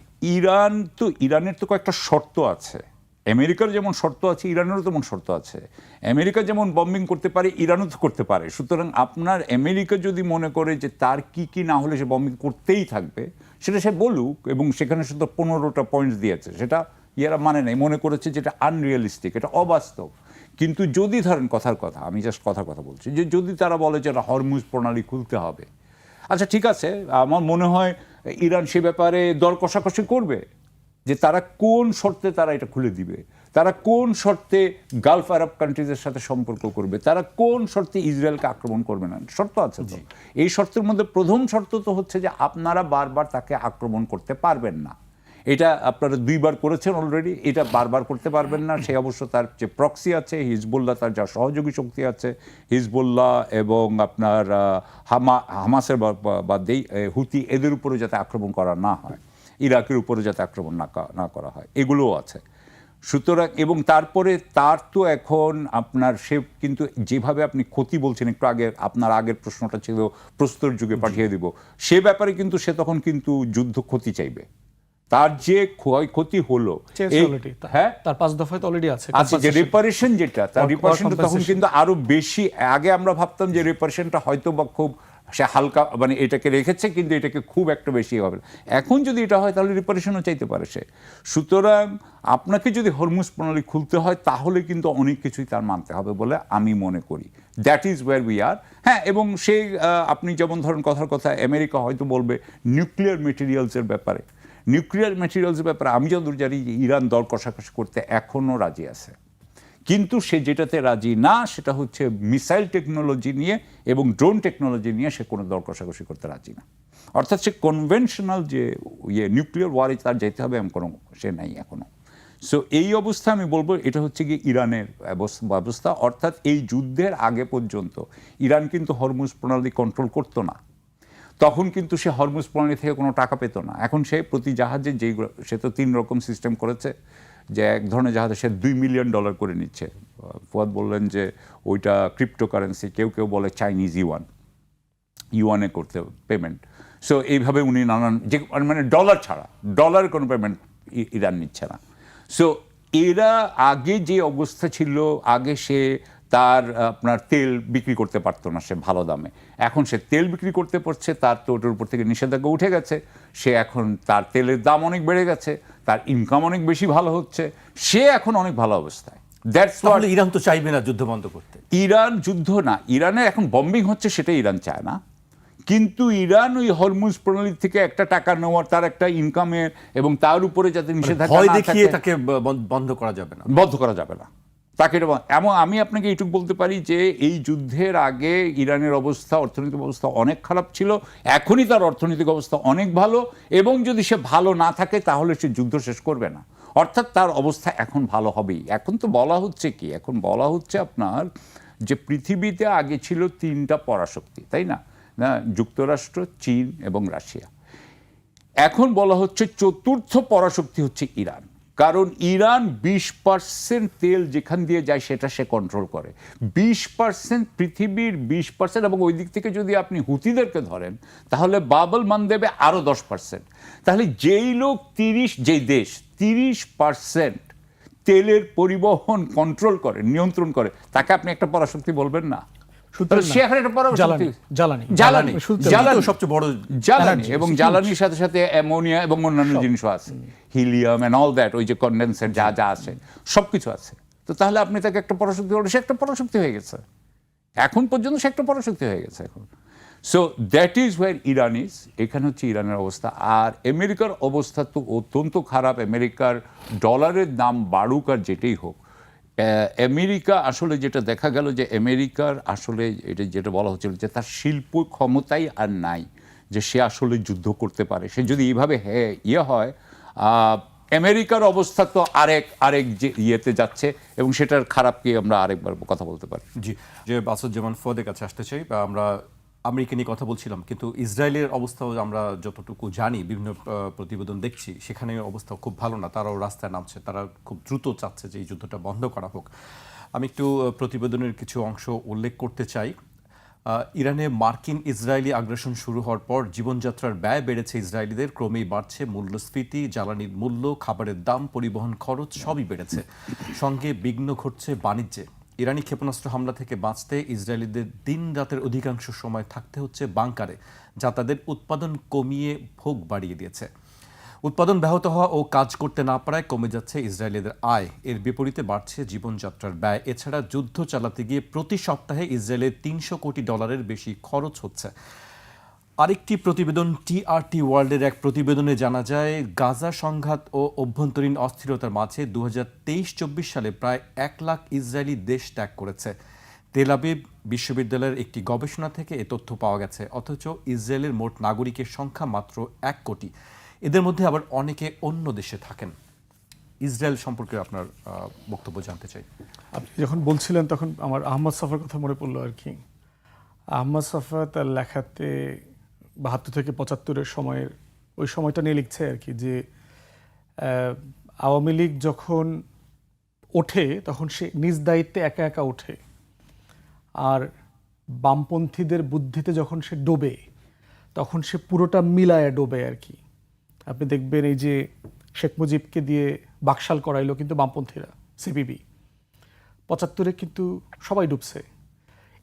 ইরানের তো কয়েকটা শর্ত আছে। আমেরিকার যেমন শর্ত আছে, ইরানেরও তেমন শর্ত আছে। আমেরিকা যেমন বম্বিং করতে পারে, ইরানও তো করতে পারে। সুতরাং আপনার আমেরিকা যদি মনে করে যে তার কি না হলে সে বম্বিং করতেই থাকবে, সেটা সে বলুক। এবং সেখানে শুধু 15টা পয়েন্টস দিয়েছে, সেটা ইয়ারা মানে নাই, মনে করেছে যেটা আনরিয়ালিস্টিক, এটা অবাস্তব। কিন্তু যদি ধরেন কথার কথা, আমি জাস্ট কথার কথা বলছি, যে যদি তারা বলে যে হরমুজ প্রণালী খুলতে হবে, আচ্ছা ঠিক আছে, আমার মনে হয় ইরান সে ব্যাপারে দর কষাকষি করবে যে তারা কোন শর্তে তারা এটা খুলে দিবে, তারা কোন শর্তে গালফ আরব কান্ট্রিজের সাথে সম্পর্ক করবে, তারা কোন শর্তে ইসরায়েলকে আক্রমণ করবে না। শর্ত আছে তো। এই শর্তের মধ্যে প্রথম শর্ত তো হচ্ছে যে আপনারা বারবার তাকে আক্রমণ করতে পারবেন না। এটা আপনারা 2বার করেছেন অলরেডি, এটা বারবার করতে পারবেন না। সে অবশ্য তার যে প্রক্সি আছে হিজবুল্লাহ, তার যা সহযোগী শক্তি আছে হিজবুল্লাহ এবং আপনার হামাসের বাদেই হুতি, এদের উপরে যাতে আক্রমণ করা না হয়, ইরাকের উপরে যাতে আক্রমণ না করা হয়, এগুলোও আছে। সুতরাং এবং তারপরে তার তো এখন আপনার সে কিন্তু যেভাবে আপনি ক্ষতি বলছেন একটু আগে, আপনার আগের প্রশ্নটা ছিল প্রস্তর যুগে পাঠিয়ে দিব, সে ব্যাপারে কিন্তু সে তখন কিন্তু যুদ্ধ ক্ষতি চাইবে। তার যে ক্ষয়ক্ষতি হলো, হ্যাঁ, তার 5 দফায় তো অলরেডি আছে যে রিপারেশন, যেটা তার রিপারেশনটা তখন কিন্তু আরো বেশি। আগে আমরা ভাবতাম যে রিপারেশনটা হয়তো বা খুব সে হালকা, মানে এটাকে রেখেছে কিন্তু এটাকে খুব একটা বেশি হবে। এখন যদি এটা হয় তাহলে রিপারেশনও চাইতে পারে সে। সুতরাং আপনাকে যদি হরমুজ প্রণালী খুলতে হয় তাহলে কিন্তু অনেক কিছুই তার মানতে হবে বলে আমি মনে করি। That is wire we are. হ্যাঁ, এবং সেই আপনি যেমন ধরেন কথার কথা, আমেরিকা হয়তো বলবে নিউক্লিয়ার মেটেরিয়ালসের ব্যাপারে, আমি যতদূর জানি ইরান দর কষাকষি করতে এখনও রাজি আছে। কিন্তু সে যেটাতে রাজি না সেটা হচ্ছে মিসাইল টেকনোলজি নিয়ে এবং ড্রোন টেকনোলজি নিয়ে সে কোনো দর কষাকষি করতে রাজি না। অর্থাৎ সে কনভেনশনাল যে নিউক্লিয়ার ওয়ারে তার যেতে হবে এমন কোনো সে নাই এখনও। সো এই অবস্থা আমি বলবো এটা হচ্ছে কি ইরানের ব্যবস্থা। অর্থাৎ এই যুদ্ধের আগে পর্যন্ত ইরান কিন্তু হরমুজ প্রণালী কন্ট্রোল করতো না। তখন কিন্তু সে হরমুজ প্রণালী থেকে কোনো টাকা পেত না। এখন সে প্রতি জাহাজে যেইগুলো, সে তো 3 রকম সিস্টেম করেছে, যে এক ধরনের জাহাজে সে $2 মিলিয়ন করে নিচ্ছে। ফুয়াদ বললেন যে ওইটা ক্রিপ্টোকারেন্সি, কেউ বলে চাইনিজ ইউয়ানে করতে পেমেন্ট। সো এইভাবে উনি নানান যে মানে ডলার ছাড়া, ডলার কোনো পেমেন্ট ইরান নিচ্ছে না। সো এরা আগে যে অবস্থা ছিল, আগে সে তার আপনার তেল বিক্রি করতে পারতো না সে ভালো দামে, এখন সে তেল বিক্রি করতে পারছে, তার তো ওটার উপর থেকে নিষেধাজ্ঞা উঠে গেছে, সে এখন তার তেলের দাম অনেক বেড়ে গেছে, তার ইনকাম অনেক বেশি ভালো হচ্ছে, সে এখন অনেক ভালো অবস্থায়। That's what. ইরান তো চাইবে না যুদ্ধ বন্ধ করতে। ইরান যুদ্ধ না, ইরানে এখন বম্বিং হচ্ছে সেটা ইরান চায় না, কিন্তু ইরান ওই হরমুজ প্রণালী থেকে একটা টাকা নেওয়ার, তার একটা ইনকামের এবং তার উপরে যাতে নিষেধাজ্ঞা ভয় না দেখিয়ে থাকে, তাকে বন্ধ করা যাবে না, তাকে এমন আমি আপনাকে এইটুকু বলতে পারি যে এই যুদ্ধের আগে ইরানের অবস্থা, অর্থনৈতিক অবস্থা অনেক খারাপ ছিল, এখনই তার অর্থনৈতিক অবস্থা অনেক ভালো, এবং যদি সে ভালো না থাকে তাহলে সে যুদ্ধ শেষ করবে না। অর্থাৎ তার অবস্থা এখন ভালো হবেই। এখন তো বলা হচ্ছে কি, এখন বলা হচ্ছে আপনার যে পৃথিবীতে আগে ছিল 3টা পরাশক্তি, তাই না? যুক্তরাষ্ট্র, চীন এবং রাশিয়া। এখন বলা হচ্ছে 4র্থ পরাশক্তি হচ্ছে ইরান। কারণ ইরান 20% তেল যেখান দিয়ে যায় সেটা সে কন্ট্রোল করে। 20% পৃথিবীর 20%, এবং ওই দিক থেকে যদি আপনি হুতিদেরকে ধরেন তাহলে বাবল মান দেবে আরো 10%। তাহলে যেই লোক যেই দেশ 30% তেলের পরিবহন কন্ট্রোল করে, নিয়ন্ত্রণ করে, তাকে আপনি একটা পরাশক্তি বলবেন না? এবং জ্বালানির সাথে সাথে অ্যামোনিয়া এবং অন্যান্য জিনিসও আছে, হিলিয়াম এন্ড অল দ্যাট, ওই যে কনডেন্সার যা আছে সবকিছু আছে। তো তাহলে আপনি তাকে একটা পরাশক্তি বলবেন, সে একটা পরাশক্তি হয়ে গেছে। এখন পর্যন্ত সে একটা পরাশক্তি হয়ে গেছে এখন। So that is wire Iran is. এখানে হচ্ছে ইরানের অবস্থা। আর আমেরিকার অবস্থা তো অত্যন্ত খারাপ। আমেরিকার ডলারের দাম বাড়ুক আর যেটাই হোক, আমেরিকা আসলে যেটা দেখা গেল যে আমেরিকার আসলে এটা যেটা বলা হচ্ছিল যে তার শিল্প ক্ষমতাই আর নাই যে সে আসলে যুদ্ধ করতে পারে। সে যদি এইভাবে হয় আমেরিকার অবস্থা তো আরেক যে ইয়েতে যাচ্ছে, এবং সেটার খারাপ কি আমরা আরেকবার কথা বলতে পারি। জি, যে আসাদুজ্জামান ফুয়াদের কাছে আসতে চাই। আমরা আমেরিকা নিয়ে কথা বলছিলাম, কিন্তু ইসরায়েলের অবস্থাও আমরা যতটুকু জানি, বিভিন্ন প্রতিবেদন দেখছি, সেখানে অবস্থা খুব ভালো না। তারাও রাস্তায় নামছে, তারা খুব দ্রুত চাচ্ছে যে এই যুদ্ধটা বন্ধ করা হোক। আমি একটু প্রতিবেদনের কিছু অংশ উল্লেখ করতে চাই। ইরানে মার্কিন ইসরায়েলি আগ্রাসন শুরু হওয়ার পর জীবনযাত্রার ব্যয় বেড়েছে ইসরায়েলিদের, ক্রমেই বাড়ছে মূল্যস্ফীতি, জ্বালানির মূল্য, খাবারের দাম, পরিবহন খরচ সবই বেড়েছে। সঙ্গে বিঘ্ন ঘটছে বাণিজ্যে। ইরানি ক্ষেপণাস্ত্র হামলা থেকে বাঁচতে ইসরায়েলিদের দিন রাতের অধিকাংশ সময় থাকতে হচ্ছে বাংকারে, যা তাদের উৎপাদন কমিয়ে ভোগ বাড়িয়ে দিয়েছে। উৎপাদন ব্যাহত হওয়া ও কাজ করতে না পারায় কমে যাচ্ছে ইসরায়েলিদের আয়, এর বিপরীতে বাড়ছে জীবনযাত্রার ব্যয়। এছাড়া যুদ্ধ চালাতে গিয়ে প্রতি সপ্তাহে ইসরায়েলের $300 কোটি বেশি খরচ হচ্ছে। আরেকটি প্রতিবেদন, টিআরটি ওয়ার্ল্ডের এক প্রতিবেদনে জানা যায়, গাজা সংঘাত ও অভ্যন্তরীণ অস্থিরতার মাঝে 2023-24 সালে প্রায় 1 লাখ ইসরায়েলি দেশ ত্যাগ করেছে। তেল আবিব বিশ্ববিদ্যালয়ের একটি গবেষণা থেকে এ তথ্য পাওয়া গেছে। অথচ ইসরায়েলের মোট নাগরিকের সংখ্যা মাত্র 1 কোটি। এদের মধ্যে আবার অনেকে অন্য দেশে থাকেন। ইসরায়েল সম্পর্কে আপনার বক্তব্য জানতে চাই। আপনি যখন বলছিলেন তখন আমার আহমদ সাফার কথা মনে পড়লো আর কি। আহমদ সাফা তার লেখাতে 72 থেকে 75-এর সময়ের ওই সময়টা নিয়ে লিখছে আর কি, যে আওয়ামী লীগ যখন ওঠে তখন সে নিজ দায়িত্বে একা একা ওঠে, আর বামপন্থীদের বুদ্ধিতে যখন সে ডোবে তখন সে পুরোটা মিলায় ডোবে আর কি। আপনি দেখবেন এই যে শেখ মুজিবকে দিয়ে বাকশাল করাইলো কিন্তু বামপন্থীরা, সিপিবি। 75-এ কিন্তু সবাই ডুবছে।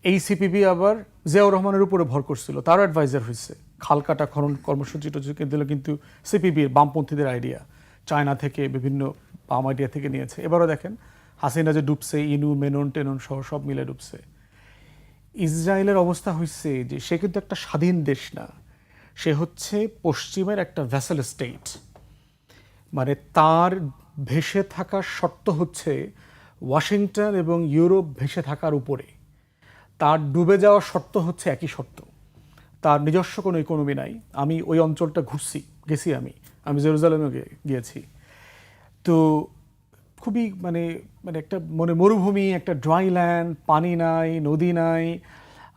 এই সিপিবি আবার জিয়াউর রহমানের উপরে ভর করছিল, তারও অ্যাডভাইজার হয়েছে। খালকাটা খনন কর্মসূচি টসূচি দিল কিন্তু সিপিবির বামপন্থীদের আইডিয়া, চায়না থেকে বিভিন্ন বাম আইডিয়া থেকে নিয়েছে। এবারও দেখেন হাসিনা যে ডুবছে, ইনু মেনন টেনন সহ সব মিলে ডুবছে। ইসরায়েলের অবস্থা হচ্ছে যে সে কিন্তু একটা স্বাধীন দেশ না, সে হচ্ছে পশ্চিমের একটা ভ্যাসেল স্টেট। মানে তার ভেসে থাকার শর্ত হচ্ছে ওয়াশিংটন এবং ইউরোপ ভেসে থাকার উপরে, তার ডুবে যাওয়ার শর্ত হচ্ছে একই শর্ত। তার নিজস্ব কোনো ইকোনমি নাই। আমি ওই অঞ্চলটা গেছি, আমি জেরুজালেমে গিয়েছি। তো খুবই মানে একটা মরুভূমি, একটা ড্রাই ল্যান্ড, পানি নাই, নদী নাই,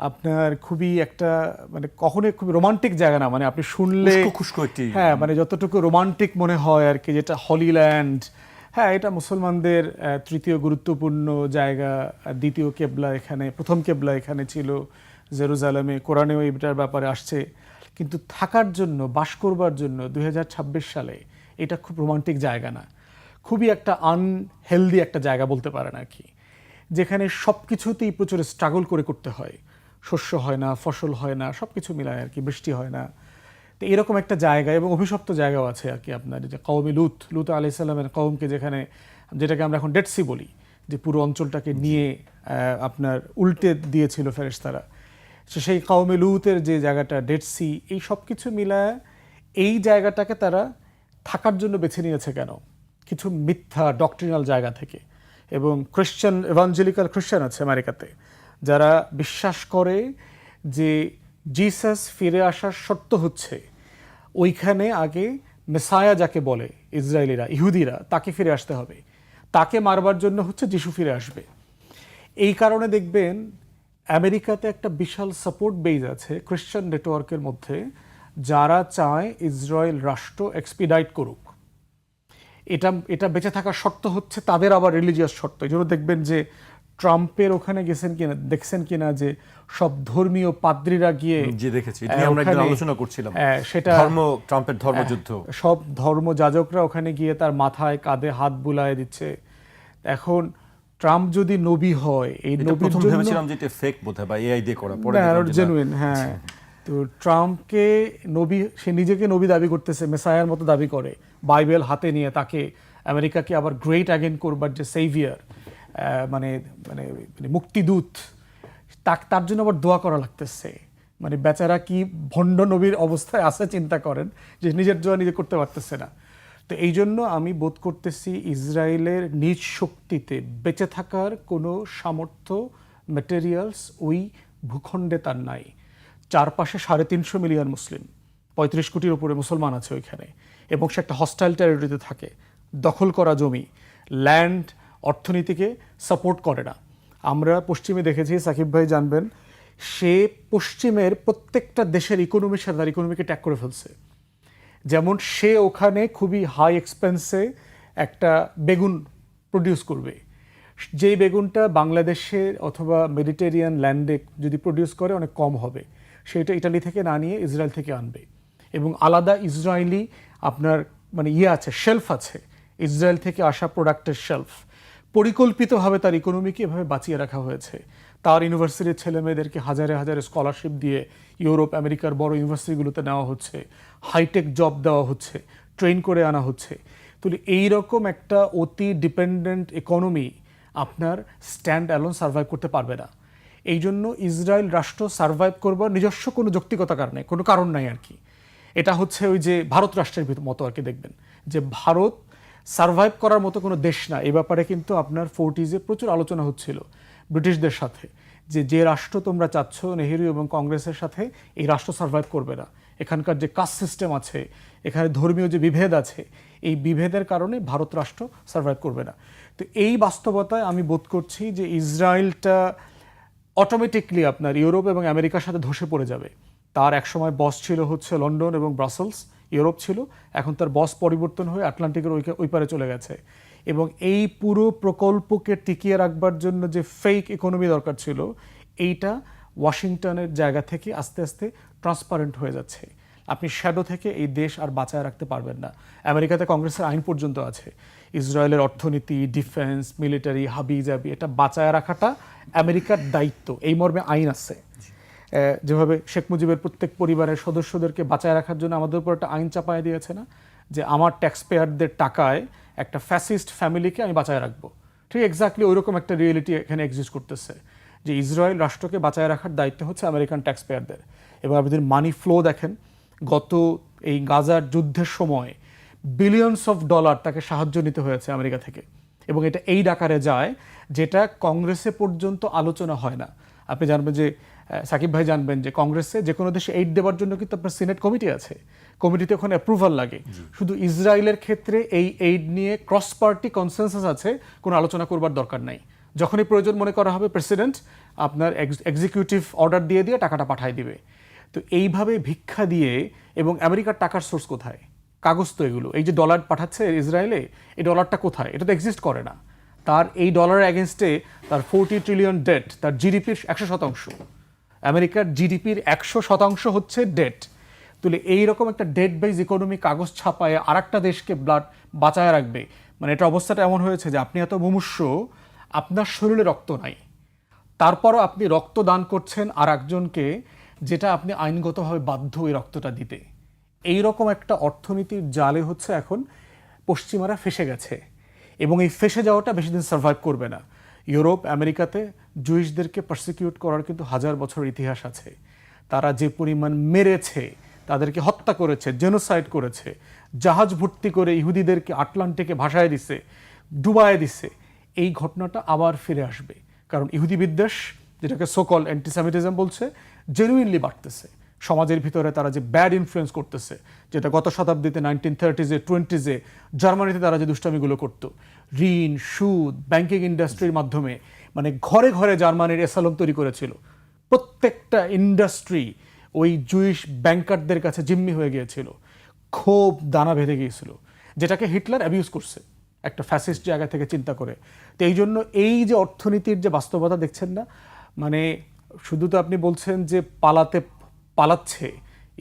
আপনার খুবই একটা কখনোই খুবই রোমান্টিক জায়গা না। আপনি শুনলে খুশকো একটি, হ্যাঁ যতটুকু রোমান্টিক মনে হয় আর কি, যেটা হলি ল্যান্ড। হ্যাঁ, এটা মুসলমানদের তৃতীয় গুরুত্বপূর্ণ জায়গা, দ্বিতীয় কেবলা এখানে, প্রথম কেবলা এখানে ছিল জেরুজালেমে, কোরআনেও এটার ব্যাপারে আসছে। কিন্তু থাকার জন্য, বাস করবার জন্য 2026 সালে এটা খুব রোমান্টিক জায়গা না, খুবই একটা আনহেলদি একটা জায়গা বলতে পারেন আর কি, যেখানে সব কিছুতেই প্রচুর স্ট্রাগল করতে হয়। শস্য হয় না, ফসল হয় না, সব কিছু মিলায় আর কি, বৃষ্টি হয় না। তো এরকম একটা জায়গা, এবং অভিশপ্ত জায়গাও আছে আর কি। আপনার যে কওমে লুত আলাইহিস সালামের কওমকে যেটাকে আমরা এখন ডেড সি বলি, যে পুরো অঞ্চলটাকে নিয়ে আপনার উল্টে দিয়েছিল ফেরেশতারা, সেই কওমে লুতের যে জায়গাটা ডেড সি, এই সব কিছু মিলায় এই জায়গাটাকে তারা থাকার জন্য বেছে নিয়েছে কেন? কিছু মিথ্যা ডক্ট্রিনাল জায়গা থেকে। এবং এভাঞ্জেলিক্যাল খ্রিস্টান আছে আমেরিকাতে, যারা বিশ্বাস করে যে জিসাস ফিরে আসার শর্ত হচ্ছে ওইখানে আগে মেসায়া যাকে বলে ইসরায়েলিরা, ইহুদিরা, তাকে ফিরে আসতে হবে। তাকে মারবার জন্য হচ্ছে যিশু ফিরে আসবে। এই কারণে দেখবেন আমেরিকাতে একটা বিশাল সাপোর্ট বেজ আছে খ্রিস্টান নেটওয়ার্কের মধ্যে, যারা চায় ইসরায়েল রাষ্ট্র এক্সপিডাইট করুক। এটা বেঁচে থাকার শর্ত হচ্ছে তাদের আবার রিলিজিয়াস শর্ত। এই জন্য দেখবেন যে ট্রাম্পের ওখানে দেখছেন কিনা যে সব ধর্মীয় পাদ্রীরা গিয়ে, যে দেখেছি, আমরা একটু আলোচনা করছিলাম, সেটা ট্রাম্পের ধর্মযুদ্ধ, সব ধর্মযাজকরা ওখানে গিয়ে তার মাথায় কাঁধে হাত বুলায় দিচ্ছে। এখন ট্রাম্প যদি নবী হয়, এই নবীর জন্য ভেবেছিলাম যে এটা ফেক বোধহয় বা এআই দিয়ে করা, পরে জেনুইন। হ্যাঁ, তো ট্রাম্পকে নবী, সে নিজেকে নবী দাবি করতেছে, মেসায়ার মতো দাবি করে, বাইবেল হাতে নিয়ে তাকে আমেরিকাকে আবার গ্রেট অ্যাগেন করবার যে সেভিয়ার, মানে মানে মুক্তিদূত, তার জন্য আবার দোয়া করা লাগতেছে। বেচারা কি ভণ্ড নবীর অবস্থায় আছে চিন্তা করেন, যে নিজের দোয়া নিজে করতে পারতেছে না। তো এই জন্য আমি বোধ করতেছি ইসরায়েলের নিজ শক্তিতে বেঁচে থাকার কোনো সামর্থ্য, ম্যাটেরিয়ালস ওই ভূখণ্ডে তার নাই। চারপাশে 350 মিলিয়ন মুসলিম, 35 কোটির উপরে মুসলমান আছে ওইখানে, এবং সে একটা হস্টাইল টেরিটরিতে থাকে। দখল করা জমি, ল্যান্ড অর্থনীতিকে সাপোর্ট করে না। আমরা পশ্চিমে দেখেছি, সাকিব ভাই জানবেন, সে পশ্চিমের প্রত্যেকটা দেশের ইকোনমির সাথে তার ইকোনমিকে ট্যাগ করে ফেলছে। যেমন সে ওখানে খুবই হাই এক্সপেন্সে একটা বেগুন প্রডিউস করবে, যেই বেগুনটা বাংলাদেশের অথবা মেডিটেরিয়ান ল্যান্ডে যদি প্রডিউস করে অনেক কম হবে, সেটা ইটালি থেকে না নিয়ে ইসরায়েল থেকে আনবে। এবং আলাদা ইসরায়েলি আপনার মানে আছে, শেলফ আছে, ইসরায়েল থেকে আসা প্রোডাক্টের শেলফ। পরিকল্পিতভাবে তার ইকোনমিকে এভাবে বাঁচিয়ে রাখা হয়েছে। তার ইউনিভার্সিটির ছেলেমেয়েদেরকে হাজারে হাজারে স্কলারশিপ দিয়ে ইউরোপ আমেরিকার বড় ইউনিভার্সিটিগুলোতে নেওয়া হচ্ছে, হাইটেক জব দেওয়া হচ্ছে, ট্রেন করে আনা হচ্ছে। তাহলে এইরকম একটা অতি ডিপেন্ডেন্ট ইকোনমি আপনার স্ট্যান্ড অ্যালোন সার্ভাইভ করতে পারবে না। এই জন্য ইসরায়েল রাষ্ট্র সার্ভাইভ করবার নিজস্ব কোনো যৌক্তিকতা কারণে কোনো কারণ নাই আর কি। এটা হচ্ছে ওই যে ভারত রাষ্ট্রের মতো আর কি, দেখবেন যে ভারত সার্ভাইভ করার মতো কোনো দেশ না। এ ব্যাপারে কিন্তু আপনার 40s প্রচুর আলোচনা হচ্ছিল ব্রিটিশদের সাথে, যে রাষ্ট্র তোমরা চাচ্ছ নেহেরু এবং কংগ্রেসের সাথে, এই রাষ্ট্র সার্ভাইভ করবে না। এখানকার যে কাস্ট সিস্টেম আছে, এখানে ধর্মীয় যে বিভেদ আছে, এই বিভেদের কারণে ভারত রাষ্ট্র সার্ভাইভ করবে না। তো এই বাস্তবতায় আমি বোধ করছি যে ইসরায়েলটা অটোমেটিকলি আপনার ইউরোপ এবং আমেরিকার সাথে ধসে পড়ে যাবে। তার একসময় বস ছিল হচ্ছে লন্ডন এবং ব্রাসেলস, ইউরোপ ছিল, এখন তার বস পরিবর্তন হয়ে আটলান্টিকের ওই পারে চলে গেছে। এবং এই পুরো প্রকল্পকে টিকিয়ে রাখবার জন্য যে ফেক ইকোনমি দরকার ছিল, এইটা ওয়াশিংটনের জায়গা থেকে আস্তে আস্তে ট্রান্সপারেন্ট হয়ে যাচ্ছে। আপনি শ্যাডো থেকে এই দেশ আর বাঁচায় রাখতে পারবেন না। আমেরিকাতে কংগ্রেসের আইন পর্যন্ত আছে, ইসরায়েলের অর্থনীতি, ডিফেন্স, মিলিটারি, হাবি জাবি, এটা বাঁচায় রাখাটা আমেরিকার দায়িত্ব, এই মর্মে আইন আছে। যেভাবে শেখ মুজিবের প্রত্যেক পরিবারের সদস্যদেরকে বাঁচায় রাখার জন্য আমাদের উপর একটা আইন চাপায় দিয়েছে না, যে আমার ট্যাক্স পেয়ারদের টাকায় একটা ফ্যাসিস্ট ফ্যামিলিকে আমি বাঁচায় রাখবো। ঠিক এক্স্যাক্টলি ওইরকম একটা রিয়েলিটি এখানে এক্সিস্ট করতেছে, যে ইসরায়েল রাষ্ট্রকে বাঁচায় রাখার দায়িত্ব হচ্ছে আমেরিকান ট্যাক্স পেয়ারদের। এবার আপনি মানি ফ্লো দেখেন, গত এই গাজার যুদ্ধের সময় বিলিয়নস অফ ডলার তাকে সাহায্য নিতে হয়েছে আমেরিকা থেকে, এবং এটা এই আকারে যায় যেটা কংগ্রেসে পর্যন্ত আলোচনা হয় না। আপনি জানবেন যে সাকিব ভাই জানবেন যে কংগ্রেসে যে কোনো দেশে এইড দেওয়ার জন্য কিন্তু আপনার সিনেট কমিটি আছে, কমিটিতে ওখানে অ্যাপ্রুভাল লাগে। শুধু ইসরায়েলের ক্ষেত্রে এই এইড নিয়ে ক্রস পার্টি কনসেনসাস আছে, কোনো আলোচনা করবার দরকার নাই। যখনই প্রয়োজন মনে করা হবে প্রেসিডেন্ট আপনার এক্সিকিউটিভ অর্ডার দিয়ে টাকাটা পাঠায় দিবে। তো এইভাবে ভিক্ষা দিয়ে, এবং আমেরিকার টাকার সোর্স কোথায়? কাগজ তো এগুলো, এই যে ডলার পাঠাচ্ছে ইসরায়েলে, এই ডলারটা কোথায়? এটা তো এক্সিস্ট করে না। তার এই ডলারের এগেনস্টে তার 40 ট্রিলিয়ন ডেট, তার জিডিপির 100%। আমেরিকার জিডিপির 100% হচ্ছে ডেট। তাহলে এইরকম একটা ডেট বেজ ইকোনমি কাগজ ছাপায় আর একটা দেশকে বাঁচায় রাখবে, মানে এটা অবস্থাটা এমন হয়েছে যে আপনি এত মুমূর্ষ, আপনার শরীরে রক্ত নাই, তারপরও আপনি রক্ত দান করছেন আর একজনকে, যেটা আপনি আইনগতভাবে বাধ্য ওই রক্তটা দিতে। এইরকম একটা অর্থনীতির জালে হচ্ছে এখন পশ্চিমারা ফেসে গেছে, এবং এই ফেসে যাওয়াটা বেশি দিন সার্ভাইভ করবে না। ইউরোপ আমেরিকাতে জুইশদেরকে পারসিকিউট করার কিন্তু 1000 বছরের ইতিহাস আছে। তারা যে পরিমাণ মেরেছে, তাদেরকে হত্যা করেছে, জেনোসাইড করেছে, জাহাজ ভর্তি করে ইহুদিদেরকে আটলান্টিকে ভাসায় দিছে, ডুবায় দিছে। এই ঘটনাটা আবার ফিরে আসবে, কারণ ইহুদি বিদ্বেষ, যেটাকে সোকল অ্যান্টিসেমিটিজম বলছে, জেনুইনলি বাড়তেছে সমাজের ভিতরে। তারা যে ব্যাড ইনফ্লুয়েন্স করতেছে, যেটা গত শতাব্দীতে 1930s 20s জার্মানিতে তারা যে দুষ্টামিগুলো করতো, ঋণ, সুদ, ব্যাংকিং ইন্ডাস্ট্রির মাধ্যমে, মানে ঘরে ঘরে জার্মানির এসালম তৈরি করেছিল। প্রত্যেকটা ইন্ডাস্ট্রি ওই জুইশ ব্যাংকারদের কাছে জিম্মি হয়ে গিয়েছিল, ক্ষোভ দানা বেঁধে গিয়েছিল, যেটাকে হিটলার অ্যাবিউজ করছে একটা ফ্যাসিস্ট জায়গা থেকে চিন্তা করে। তো এই জন্য এই যে অর্থনীতির যে বাস্তবতা দেখছেন না, মানে শুধু তো আপনি বলছেন যে পালাচ্ছে,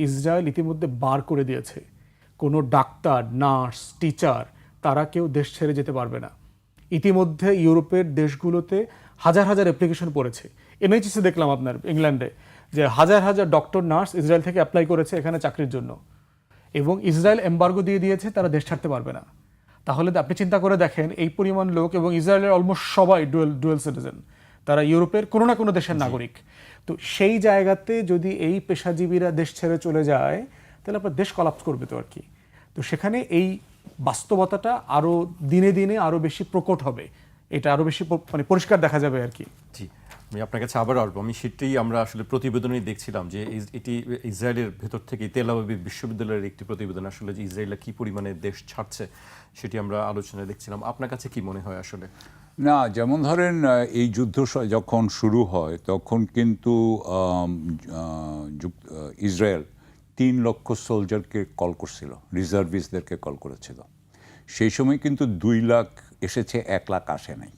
ইসরায়েল ইতিমধ্যে বার করে দিয়েছে কোনো ডাক্তার, নার্স, টিচার তারা কেউ দেশ ছেড়ে যেতে পারবে না। ইতিমধ্যে ইউরোপের দেশগুলোতে হাজার হাজার অ্যাপ্লিকেশন পড়েছে। এনএইচএসে দেখলাম আপনার ইংল্যান্ডে যে হাজার হাজার ডক্টর, নার্স ইসরায়েল থেকে অ্যাপ্লাই করেছে এখানে চাকরির জন্য, এবং ইসরায়েল এম্বার্গো দিয়ে দিয়েছে, তারা দেশ ছাড়তে পারবে না। তাহলে আপনি চিন্তা করে দেখেন, এই পরিমাণ লোক, এবং ইসরায়েলের অলমোস্ট সবাই ডুয়েল সিটিজেন, তারা ইউরোপের কোনো না কোনো দেশের নাগরিক। তো সেই জায়গাতে যদি এই পেশাজীবীরা দেশ ছেড়ে চলে যায়, তাহলে আপনার দেশ কলাপস করবে তো আর কি। তো সেখানে এই বাস্তবতাটা আরও দিনে দিনে আরও বেশি প্রকট হবে, এটা আরও বেশি মানে পরিষ্কার দেখা যাবে আর কি। জি, আমি আপনার কাছে আবার আসবো। আমি সেটাই আমরা আসলে প্রতিবেদনেই দেখছিলাম যে এটি ইসরায়েলের ভেতর থেকে তেল আবিব বিশ্ববিদ্যালয়ের একটি প্রতিবেদন আসলে যে ইসরায়েল কি পরিমাণে দেশ ছাড়ছে সেটি আমরা আলোচনায় দেখছিলাম। আপনার কাছে কি মনে হয় আসলে? না, যেমন ধরেন এই যুদ্ধ যখন শুরু হয় তখন কিন্তু ইসরায়েল 3 লক্ষ সোলজারকে কল করছিল, রিজার্ভিস্টদেরকে কল করেছিল। সেই সময় কিন্তু 2 লাখ এসেছে, 1 লাখ আসে নাই।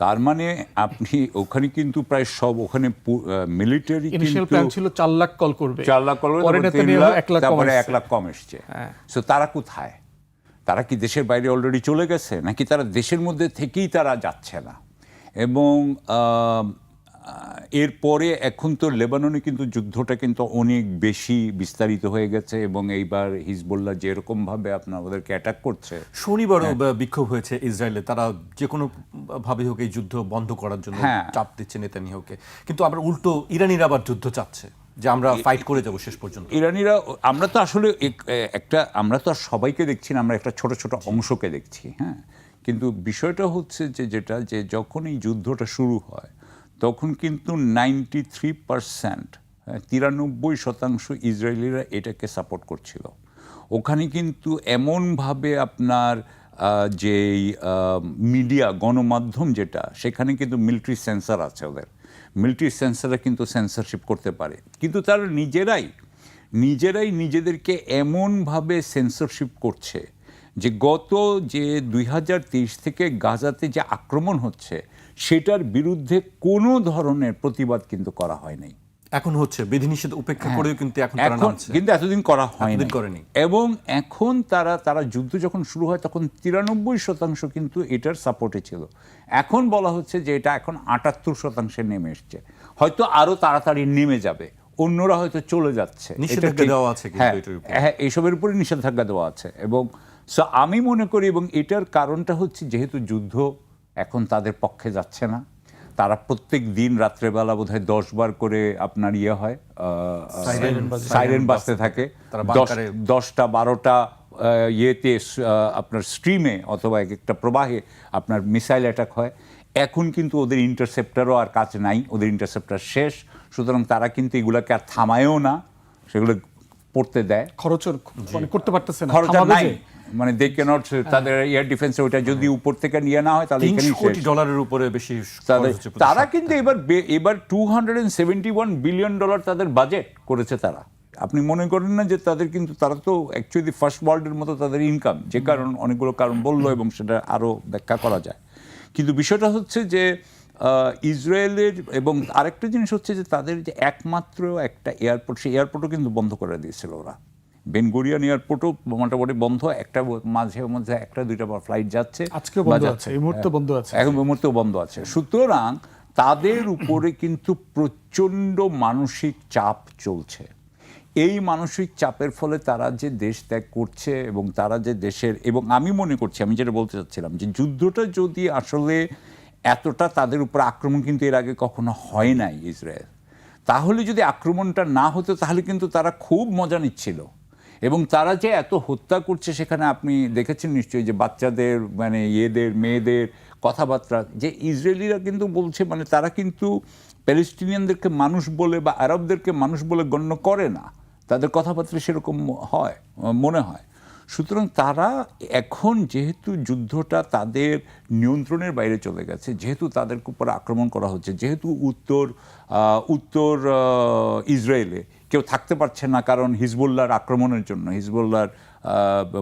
তার মানে আপনি ওখানে কিন্তু প্রায় সব ওখানে মিলিটারি ইনিশিয়াল প্ল্যান ছিল 4 লাখ কল করবে, 4 লাখ কল পরে নেতানিয়াহু 1 লাখ তারপরে কমাইছে। 1 লাখ কম এসছে। সো তারা কোথায়? তারা কি দেশের বাইরে অলরেডি চলে গেছে, নাকি তারা দেশের মধ্যে থেকেই তারা যাচ্ছে না? এবং এরপরে এখন তো লেবাননে কিন্তু যুদ্ধটা কিন্তু অনেক বেশি বিস্তারিত হয়ে গেছে এবং এইবার হিজবুল্লাহ যেরকমভাবে আপনার ওদেরকে অ্যাটাক করছে। শনিবারও বিক্ষোভ হয়েছে ইসরায়েলে, তারা যে কোনো ভাবে হোক এই যুদ্ধ বন্ধ করার জন্য চাপ দিচ্ছে নেতানিয়াহুকে। কিন্তু আবার উল্টো ইরানিরা আবার যুদ্ধ চাচ্ছে যে আমরা ফাইট করে যাব শেষ পর্যন্ত। ইরানিরা, আমরা তো আসলে আমরা তো আর সবাইকে দেখছি না, আমরা একটা ছোট ছোট অংশকে দেখছি। হ্যাঁ, কিন্তু বিষয়টা হচ্ছে যে যখন এই যুদ্ধটা শুরু হয় তখন কিন্তু 93%, 93% ইসরায়েলিরা এটাকে সাপোর্ট করছিল। ওখানে কিন্তু এমনভাবে আপনার যেই মিডিয়া গণমাধ্যম যেটা, সেখানে কিন্তু মিলিটারি সেন্সর আছে, ওদের মিলিটারি সেন্সররা কিন্তু সেন্সরশিপ করতে পারে, কিন্তু তারা নিজেরাই নিজেদেরকে এমনভাবে সেন্সরশিপ করছে যে গত যে 2023 থেকে গাজাতে যে আক্রমণ হচ্ছে সেটার বিরুদ্ধে কোনো ধরনের প্রতিবাদ কিন্তু করা হয় নাই। এখন হচ্ছে বিধিনিষেধ উপেক্ষা করেও কিন্তু এখন তারা নামছে, কিন্তু এতদিন করা হয়নি। এবং এখন তারা যুদ্ধ যখন শুরু হয় তখন 93% কিন্তু এটার সাপোর্টে ছিল। এখন বলা হচ্ছে যে এটা এখন 78% নেমে এসছে, হয়তো আরো তাড়াতাড়ি নেমে যাবে, অন্যরা হয়তো চলে যাচ্ছে। নিষেধাজ্ঞা দেওয়া আছে কিন্তু এটার উপর। হ্যাঁ, এইসবের উপরে নিষেধাজ্ঞা দেওয়া আছে। এবং আমি মনে করি, এবং এটার কারণটা হচ্ছে যেহেতু যুদ্ধ এখন তাদের পক্ষে যাচ্ছে না, তারা প্রত্যেক দিন রাত্রেবেলা বোধহয় 10 বার করে আপনার হয় সাইরেন বাজতে থাকে, 10টা 12টা ইয়েতে আপনার স্ট্রিমে অথবা এক একটা প্রবাহে আপনার মিসাইল অ্যাটাক হয়। এখন কিন্তু ওদের ইন্টারসেপ্টারও আর কাজ নাই, ওদের ইন্টারসেপ্টার শেষ। সুতরাং তারা কিন্তু এগুলাকে আর থামায়ও না, সেগুলো পড়তে দেয়, খরচের মানে করতে পারতেছে না, খরচ নাই, মানে দে ক্যানট, তাদের এয়ার ডিফেন্সে ওটা যদি উপর থেকে নিয়ে না হয় তাহলে $300 কোটি উপরে বেশি তারা কিন্তু এবার $271 বিলিয়ন তাদের বাজেট করেছে তারা। আপনি মনে করেন না যে তারা তো অ্যাকচুয়ালি ফার্স্ট ওয়ার্ল্ডের মতো তাদের ইনকাম, যে কারণ অনেকগুলো কারণ বললো এবং সেটা আরো ব্যাখ্যা করা যায়। কিন্তু বিষয়টা হচ্ছে যে ইসরায়েলের, এবং আরেকটা জিনিস হচ্ছে যে তাদের যে একমাত্র একটা এয়ারপোর্ট, সেই এয়ারপোর্টও কিন্তু বন্ধ করে দিয়েছিল ওরা। বেন গুরিয়ন এয়ারপোর্টও মোটামুটি বন্ধ, একটা মাঝে মধ্যে 1-2টা ফ্লাইট যাচ্ছে, আজকে বন্ধ আছে, এই মুহূর্তে বন্ধ আছে, এই মুহূর্তেও বন্ধ আছে। সুতরাং তাদের উপরে কিন্তু প্রচণ্ড মানসিক চাপ চলছে। এই মানসিক চাপের ফলে তারা যে দেশ ত্যাগ করছে এবং তারা যে দেশের, এবং আমি মনে করছি, আমি যেটা বলতে চাচ্ছিলাম যে যুদ্ধটা যদি আসলে এতটা তাদের উপর আক্রমণ কিন্তু এর আগে কখনো হয় নাই ইসরায়েল, তাহলে যদি আক্রমণটা না হতো তাহলে কিন্তু তারা খুব মজা নিচ্ছিল। এবং তারা যে এত হত্যা করছে সেখানে আপনি দেখেছেন নিশ্চয়ই যে বাচ্চাদের, মানে মেয়েদের কথাবার্তা, যে ইসরায়েলিরা কিন্তু বলছে, মানে তারা কিন্তু প্যালেস্টিনিয়ানদেরকে মানুষ বলে বা আরবদেরকে মানুষ বলে গণ্য করে না, তাদের কথাবার্তা সেরকম হয় মনে হয়। সুতরাং তারা এখন যেহেতু যুদ্ধটা তাদের নিয়ন্ত্রণের বাইরে চলে গেছে, যেহেতু তাদের উপর আক্রমণ করা হচ্ছে, যেহেতু উত্তর ইসরায়েলে কেউ থাকতে পারছে না কারণ হিজবুল্লাহর আক্রমণের জন্য, হিজবুল্লাহর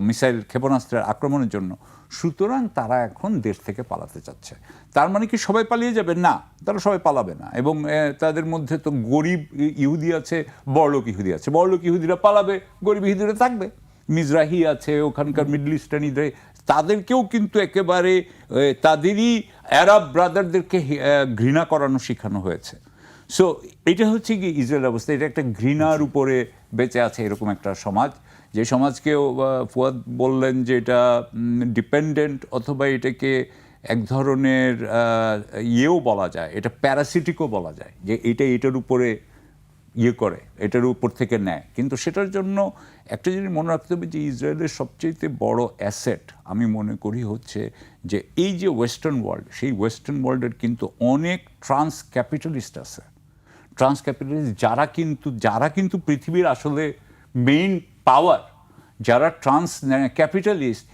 মিসাইল ক্ষেপণাস্ত্রের আক্রমণের জন্য, সুতরাং তারা এখন দেশ থেকে পালাতে চাচ্ছে। তার মানে কি সবাই পালিয়ে যাবে? না, তারা সবাই পালাবে না। এবং তাদের মধ্যে তো গরিব ইহুদি আছে, বড়লোক ইহুদি আছে। বড়লোক ইহুদিরা পালাবে, গরিব ইহুদিরা থাকবে। মিজরাহি আছে, ওখানকার মিডল ইস্টার্ন ইসরায়েল, তাদেরকেও কিন্তু একেবারে তাদেরই আরব ব্রাদারদেরকে ঘৃণা করানো শেখানো হয়েছে। সো এটা হচ্ছে কি ইসরায়েল অবস্থা, এটা একটা ঘৃণার উপরে বেঁচে আছে এরকম একটা সমাজ, যে সমাজকেও ফুয়াদ বললেন যে এটা ডিপেন্ডেন্ট, অথবা এটাকে এক ধরনের ইয়েও বলা যায়, এটা প্যারাসিটিকও বলা যায়, যে এটার উপরে ইয়ে করে, এটার উপর থেকে নেয়। কিন্তু সেটার জন্য একটা জিনিস মনে রাখতে হবে যে ইসরায়েলের সবচেয়ে বড় অ্যাসেট আমি মনে করি হচ্ছে যে এই যে ওয়েস্টার্ন ওয়ার্ল্ড, সেই ওয়েস্টার্ন ওয়ার্ল্ডের কিন্তু অনেক ট্রান্স ক্যাপিটালিস্ট আছে। ট্রান্স ক্যাপিটালিস্ট যারা কিন্তু পৃথিবীর আসলে মেইন পাওয়ার, যারা ট্রান্স ক্যাপিটালিস্ট,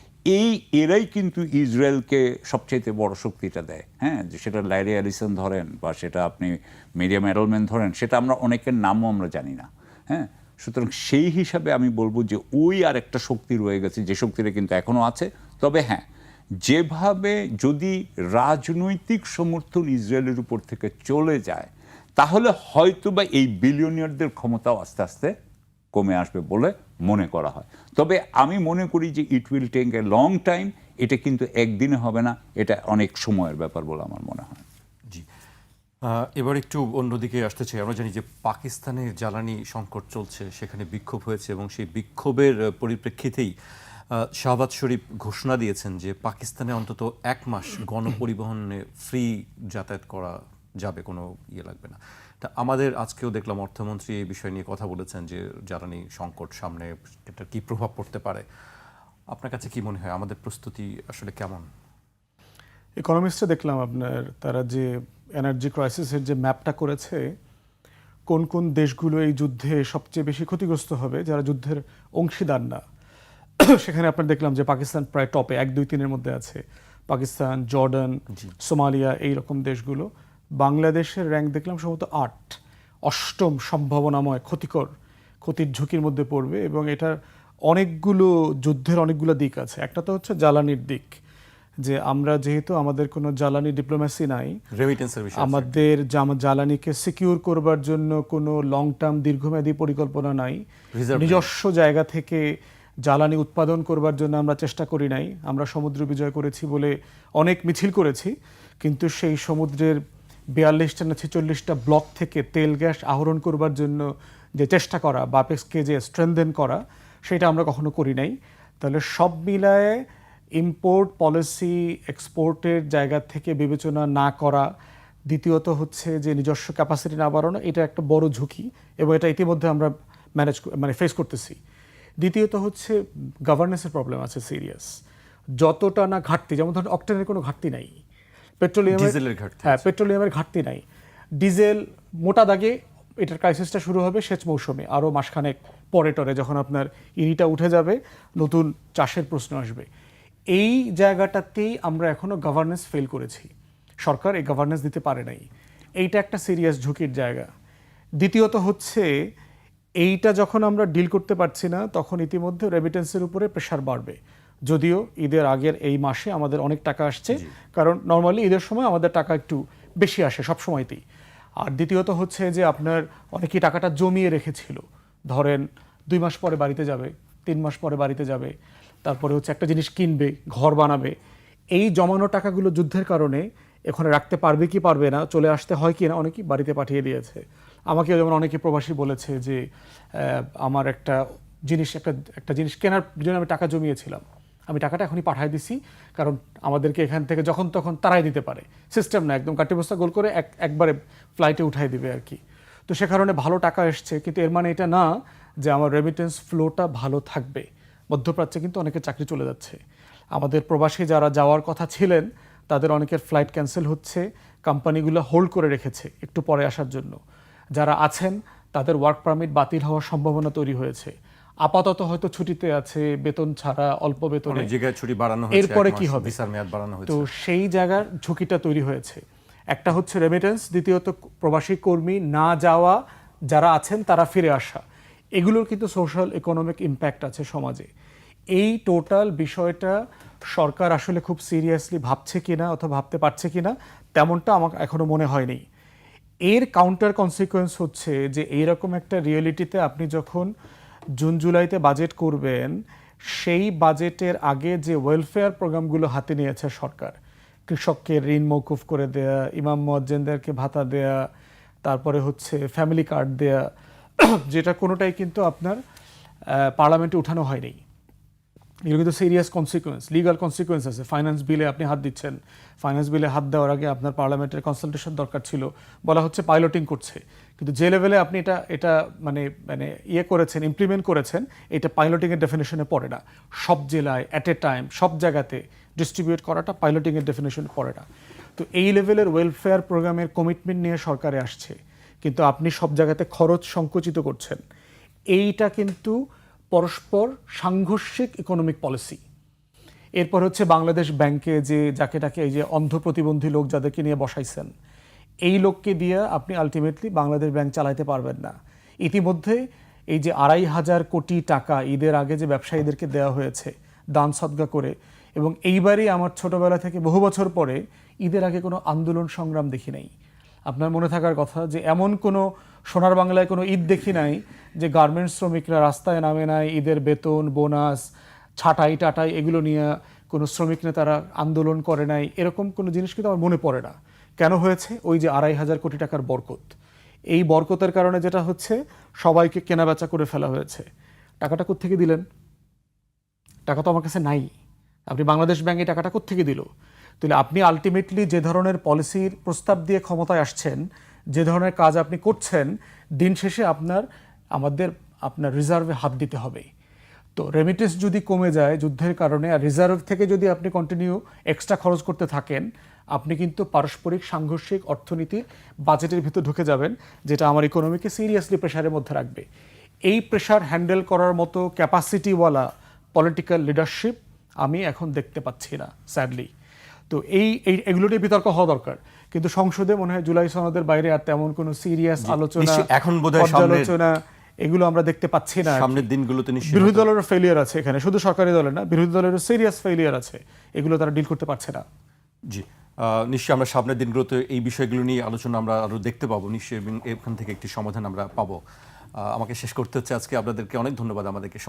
এরাই কিন্তু ইসরায়েলকে সবচাইতে বড় শক্তিটা দেয়। হ্যাঁ, যে সেটা ল্যারি অ্যালিসন ধরেন বা সেটা আপনি মিরিয়াম এডলম্যান ধরেন, সেটা আমরা অনেকের নামও আমরা জানি না। হ্যাঁ, সুতরাং সেই হিসাবে আমি বলবো যে ওই আর একটা শক্তি রয়ে গেছে, যে শক্তিটা কিন্তু এখনও আছে। তবে হ্যাঁ, যেভাবে যদি রাজনৈতিক সমর্থন ইসরায়েলের উপর থেকে চলে যায়, তাহলে হয়তোবা এই বিলিয়নিয়ারদের ক্ষমতাও আস্তে আস্তে কমে আসবে বলে মনে করা হয়। তবে আমি মনে করি যে it will take a long time. এটা কিন্তু একদিনে হবে না, এটা অনেক সময়ের ব্যাপার বলে আমার মনে হয়। জি, এবার একটু অন্যদিকে আসতে চাই। আমরা জানি যে পাকিস্তানে জ্বালানি সংকট চলছে, সেখানে বিক্ষোভ হয়েছে এবং সেই বিক্ষোভের পরিপ্রেক্ষিতেই শাহবাজ শরীফ ঘোষণা দিয়েছেন যে পাকিস্তানে অন্তত 1 মাস গণপরিবহনে ফ্রি যাতায়াত করা যাবে, কোনো ইয়ে লাগবে না। তা আমাদের আজকেও দেখলাম অর্থমন্ত্রী এই বিষয় নিয়ে কথা বলেছেন যে জ্বালানি সংকট সামনে, এটা কি প্রভাব পড়তে পারে। আপনার কাছে কি মনে হয়, আমাদের প্রস্তুতি আসলে কেমন? ইকোনমিস্টে দেখলাম আপনার, তারা যে এনার্জি ক্রাইসিসের যে ম্যাপটা করেছে, কোন কোন দেশগুলো এই যুদ্ধে সবচেয়ে বেশি ক্ষতিগ্রস্ত হবে, যারা যুদ্ধের অংশীদার না। সেখানে আপনার দেখলাম যে পাকিস্তান প্রায় টপে 1, 2, 3-এর মধ্যে আছে। পাকিস্তান, জর্ডান, সোমালিয়া, এই রকম দেশগুলো। বাংলাদেশের র্যাঙ্ক দেখলাম সম্ভবত 8, অষ্টম সম্ভাবনাময় ক্ষতির ঝুঁকির মধ্যে পড়বে। এবং এটার অনেকগুলো যুদ্ধের অনেকগুলো দিক আছে। একটা তো হচ্ছে জ্বালানির দিক, যে আমরা যেহেতু আমাদের কোনো জ্বালানি ডিপ্লোম্যাসি নাই, রেমিটেন্সের বিষয় আছে। আমাদের জ্বালানিকে সিকিউর করবার জন্য কোনো লং টার্ম দীর্ঘমেয়াদী পরিকল্পনা নাই, Reserve নিজস্ব জায়গা থেকে জ্বালানি উৎপাদন করবার জন্য আমরা চেষ্টা করি নাই। আমরা সমুদ্র বিজয় করেছি বলে অনেক মিছিল করেছি, কিন্তু সেই সমুদ্রের 42টা না 46টা ব্লক থেকে তেল গ্যাস আহরণ করবার জন্য যে চেষ্টা করা, বাপেক্সকে যে স্ট্রেনথেন করা, সেটা আমরা কখনো করি নাই। তাহলে সব মিলায়ে ইম্পোর্ট পলিসি, এক্সপোর্টের জায়গা থেকে বিবেচনা না করা, দ্বিতীয়ত হচ্ছে যে নিজস্ব ক্যাপাসিটি না বাড়ানো, এটা একটা বড় ঝুঁকি এবং এটা ইতিমধ্যে আমরা ফেস করতেছি। দ্বিতীয়ত হচ্ছে গভর্নেন্সের প্রবলেম আছে সিরিয়াস। যতটা না ঘাটতি, যেমন ধরুন অকটেনের কোনো ঘাটতি নাই, ডিজেলের ঘাটতি, হ্যাঁ পেট্রোলিয়ামের ঘাটতি নাই। ডিজেল মোটা দাগে এটার ক্রাইসিসটা শুরু হবে সেচ মৌসুমে, আরও মাসখানেক পরে টরে, যখন আপনার ইরিটা উঠে যাবে, নতুন চাষের প্রশ্ন আসবে। এই জায়গাটাতেই আমরা এখনো গভর্নেন্স ফেল করেছি, সরকার এই গভর্নেন্স দিতে পারে নাই। এইটা একটা সিরিয়াস ঝুঁকির জায়গা। দ্বিতীয়ত হচ্ছে এইটা যখন আমরা ডিল করতে পারছি না, তখন ইতিমধ্যে রেমিটেন্সের উপরে প্রেশার বাড়বে। যদিও ঈদের আগের এই মাসে আমাদের অনেক টাকা আসছে, কারণ নর্মালি ঈদের সময় আমাদের টাকা একটু বেশি আসে সব সময়তেই। আর দ্বিতীয়ত হচ্ছে যে আপনার অনেকেই টাকাটা জমিয়ে রেখেছিল, ধরেন 2 মাস পরে বাড়িতে যাবে, 3 মাস পরে বাড়িতে যাবে, তারপরে হচ্ছে একটা জিনিস কিনবে, ঘর বানাবে। এই জমানো টাকাগুলো যুদ্ধের কারণে এখানে রাখতে পারবে কি পারবে না, চলে আসতে হয় কি না, অনেকেই বাড়িতে পাঠিয়ে দিয়েছে। আমাকেও যেমন অনেকে প্রবাসী বলেছে যে আমার একটা জিনিস কেনার জন্য আমি টাকা জমিয়েছিলাম, আমি টাকাটা এখনই পাঠিয়ে দিছি, কারণ আমাদেরকে এখান থেকে যখন তখন তারাই দিতে পারে, সিস্টেম না একদম কাটি বস্তা গোল করে একবারে ফ্লাইটে উঠাই দিবে আর কি। তো সে কারণে ভালো টাকা এসছে, কিন্তু এর মানে এটা না যে আমার রেমিটেন্স ফ্লোটা ভালো থাকবে। মধ্যপ্রাচ্যে কিন্তু অনেকের চাকরি চলে যাচ্ছে। আমাদের প্রবাসী যারা যাওয়ার কথা ছিলেন, তাদের অনেকের ফ্লাইট ক্যান্সেল হচ্ছে, কোম্পানিগুলো হোল্ড করে রেখেছে একটু পরে আসার জন্য। যারা আছেন তাদের ওয়ার্ক পারমিট বাতিল হওয়ার সম্ভাবনা তৈরি হয়েছে। আপাতত হয়তো ছুটিতে আছে, বেতন ছাড়া, অল্প বেতনে। জায়গায় ছুটি বাড়ানো হয়েছে, এরপরে কি হবে, ভিসার মেয়াদ বাড়ানো হয়েছে। তো সেই জায়গার ঝুঁকিটা তৈরি হয়েছে। একটা হচ্ছে রেমিটেন্স, দ্বিতীয়ত প্রবাসী কর্মী না যাওয়া, যারা আছেন তারা ফিরে আসা, এগুলোর কিন্তু সোশ্যাল ইকোনমিক ইম্প্যাক্ট আছে সমাজে। এই টোটাল বিষয়টা সরকার আসলে খুব সিরিয়াসলি ভাবছে কিনা অথবা ভাবতে পারছে কিনা, তেমনটা আমার এখনো মনে হয়নি। এর কাউন্টার কনসিকোয়েন্স হচ্ছে যে এইরকম একটা রিয়েলিটিতে আপনি যখন জুন জুলাইতে বাজেট করবেন, সেই বাজেটের আগে যে ওয়েলফেয়ার প্রোগ্রামগুলো হাতে নিয়েছে সরকার, কৃষককে ঋণ মৌকুফ করে দেয়া, ইমাম মুয়াজ্জিনদেরকে ভাতা দেয়া, তারপরে হচ্ছে ফ্যামিলি কার্ড দেয়া, যেটা কোনোটাই কিন্তু আপনার পার্লামেন্টে উঠানো হয়নি। এগুলো কিন্তু সিরিয়াস কনসিকুয়েন্স, লিগাল কনসিকুয়েন্স আছে। ফাইন্যান্স বিলে আপনি হাত দিচ্ছেন, ফাইন্যান্স বিলে হাত দেওয়ার আগে আপনার পার্লামেন্টের কনসালটেশন দরকার ছিল, বলা হচ্ছে পাইলটিং করছে, কিন্তু যে লেভেলে আপনি এটা মানে মানে ইয়ে করেছেন, ইমপ্লিমেন্ট করেছেন, এটা পাইলটিংয়ের ডেফিনেশনে পড়ে না। সব জেলায় অ্যাট এ টাইম সব জায়গাতে ডিস্ট্রিবিউট করাটা পাইলটিংয়ের ডেফিনেশনে পড়ে না। তো এই লেভেলের ওয়েলফেয়ার প্রোগ্রামের কমিটমেন্ট নিয়ে সরকারে আসছে, কিন্তু আপনি সব জায়গাতে খরচ সংকুচিত করছেন। এইটা কিন্তু পরস্পর সাংঘর্ষিক ইকোনমিক পলিসি। এরপর হচ্ছে বাংলাদেশ ব্যাংকে যাকে এই যে অন্ধ প্রতিবন্ধী লোক যাদেরকে নিয়ে বসাইছেন, এই লোককে দিয়ে আপনি আলটিমেটলি বাংলাদেশ ব্যাংক চালাতে পারবেন না। ইতিমধ্যে এই যে 2,500 কোটি টাকা ঈদের আগে যে ব্যবসায়ীদেরকে দেওয়া হয়েছে দান সদকা করে, এবং এইবারই আমার ছোটবেলা থেকে বহু বছর পরে ঈদের আগে কোনো আন্দোলন সংগ্রাম দেখি নাই। আপনার মনে থাকার কথা যে এমন কোনো সোনার বাংলায় কোনো ঈদ দেখি নাই যে গার্মেন্টস শ্রমিকরা রাস্তায় নামে নাই, ঈদের বেতন, বোনাস, ছাঁটাই টাটাই এগুলো নিয়ে কোনো শ্রমিক নেতারা আন্দোলন করে নাই। এরকম কোনো জিনিস কিন্তু আমার মনে পড়ে না। কেন হয়েছে? ওই যে 2,500 কোটি টাকার বরকত, এই বরকতের কারণে যেটা হচ্ছে সবাইকে কেনাবেচা করে ফেলা হয়েছে। টাকাটা কোত্থেকে দিলেন? টাকা তো আমার কাছে নাই। আপনি বাংলাদেশ ব্যাংকে টাকাটা কোত্থেকে দিল? তাহলে আপনি আলটিমেটলি যে ধরনের পলিসির প্রস্তাব দিয়ে ক্ষমতায় আসছেন, যে ধরনের কাজ আপনি করছেন, দিন শেষে আপনার রিজার্ভে হাত দিতে হবে। তো রেমিটেন্স যদি কমে যায় যুদ্ধের কারণে, আর রিজার্ভ থেকে যদি আপনি কন্টিনিউ এক্সট্রা খরচ করতে থাকেন, আপনি কিন্তু পারস্পরিক সাংঘর্ষিক অর্থনীতির বাজেটের ভিতর ঢুকে যাবেন, যেটা আমার ইকোনমিকে সিরিয়াসলি প্রেশারের মধ্যে রাখবে। এই প্রেশার হ্যান্ডেল করার মতো ক্যাপাসিটিওয়ালা পলিটিক্যাল লিডারশিপ আমি এখন দেখতে পাচ্ছি না, স্যাডলি। তো এগুলো নিয়ে বিতর্ক হওয়া দরকার, কিন্তু সংসদে মনে হয় জুলাই সনদের বাইরে আর তেমন কোনো সিরিয়াস আলোচনা, এখন বোধহয় পর্যালোচনা এগুলো আমরা দেখতে পাচ্ছি না। সামনের দিনগুলোতে নিশ্চয়ই বিরোধী দলেরও ফেলিয়ার আছে এখানে, শুধু সরকারি দলের না, বিরোধী দলেরও সিরিয়াস ফেলিয়ার আছে, এগুলো তারা ডিল করতে পারছে না। জি, নিশ্চয়ই আমরা সামনের দিনগুলোতে এই বিষয়গুলো নিয়ে আলোচনা আমরা আরো দেখতে পাবো নিশ্চয়ই, এবং এখান থেকে একটি সমাধান আমরা পাবো। আমাকে শেষ করতে হচ্ছে আজকে। আপনাদেরকে অনেক ধন্যবাদ আমাদেরকে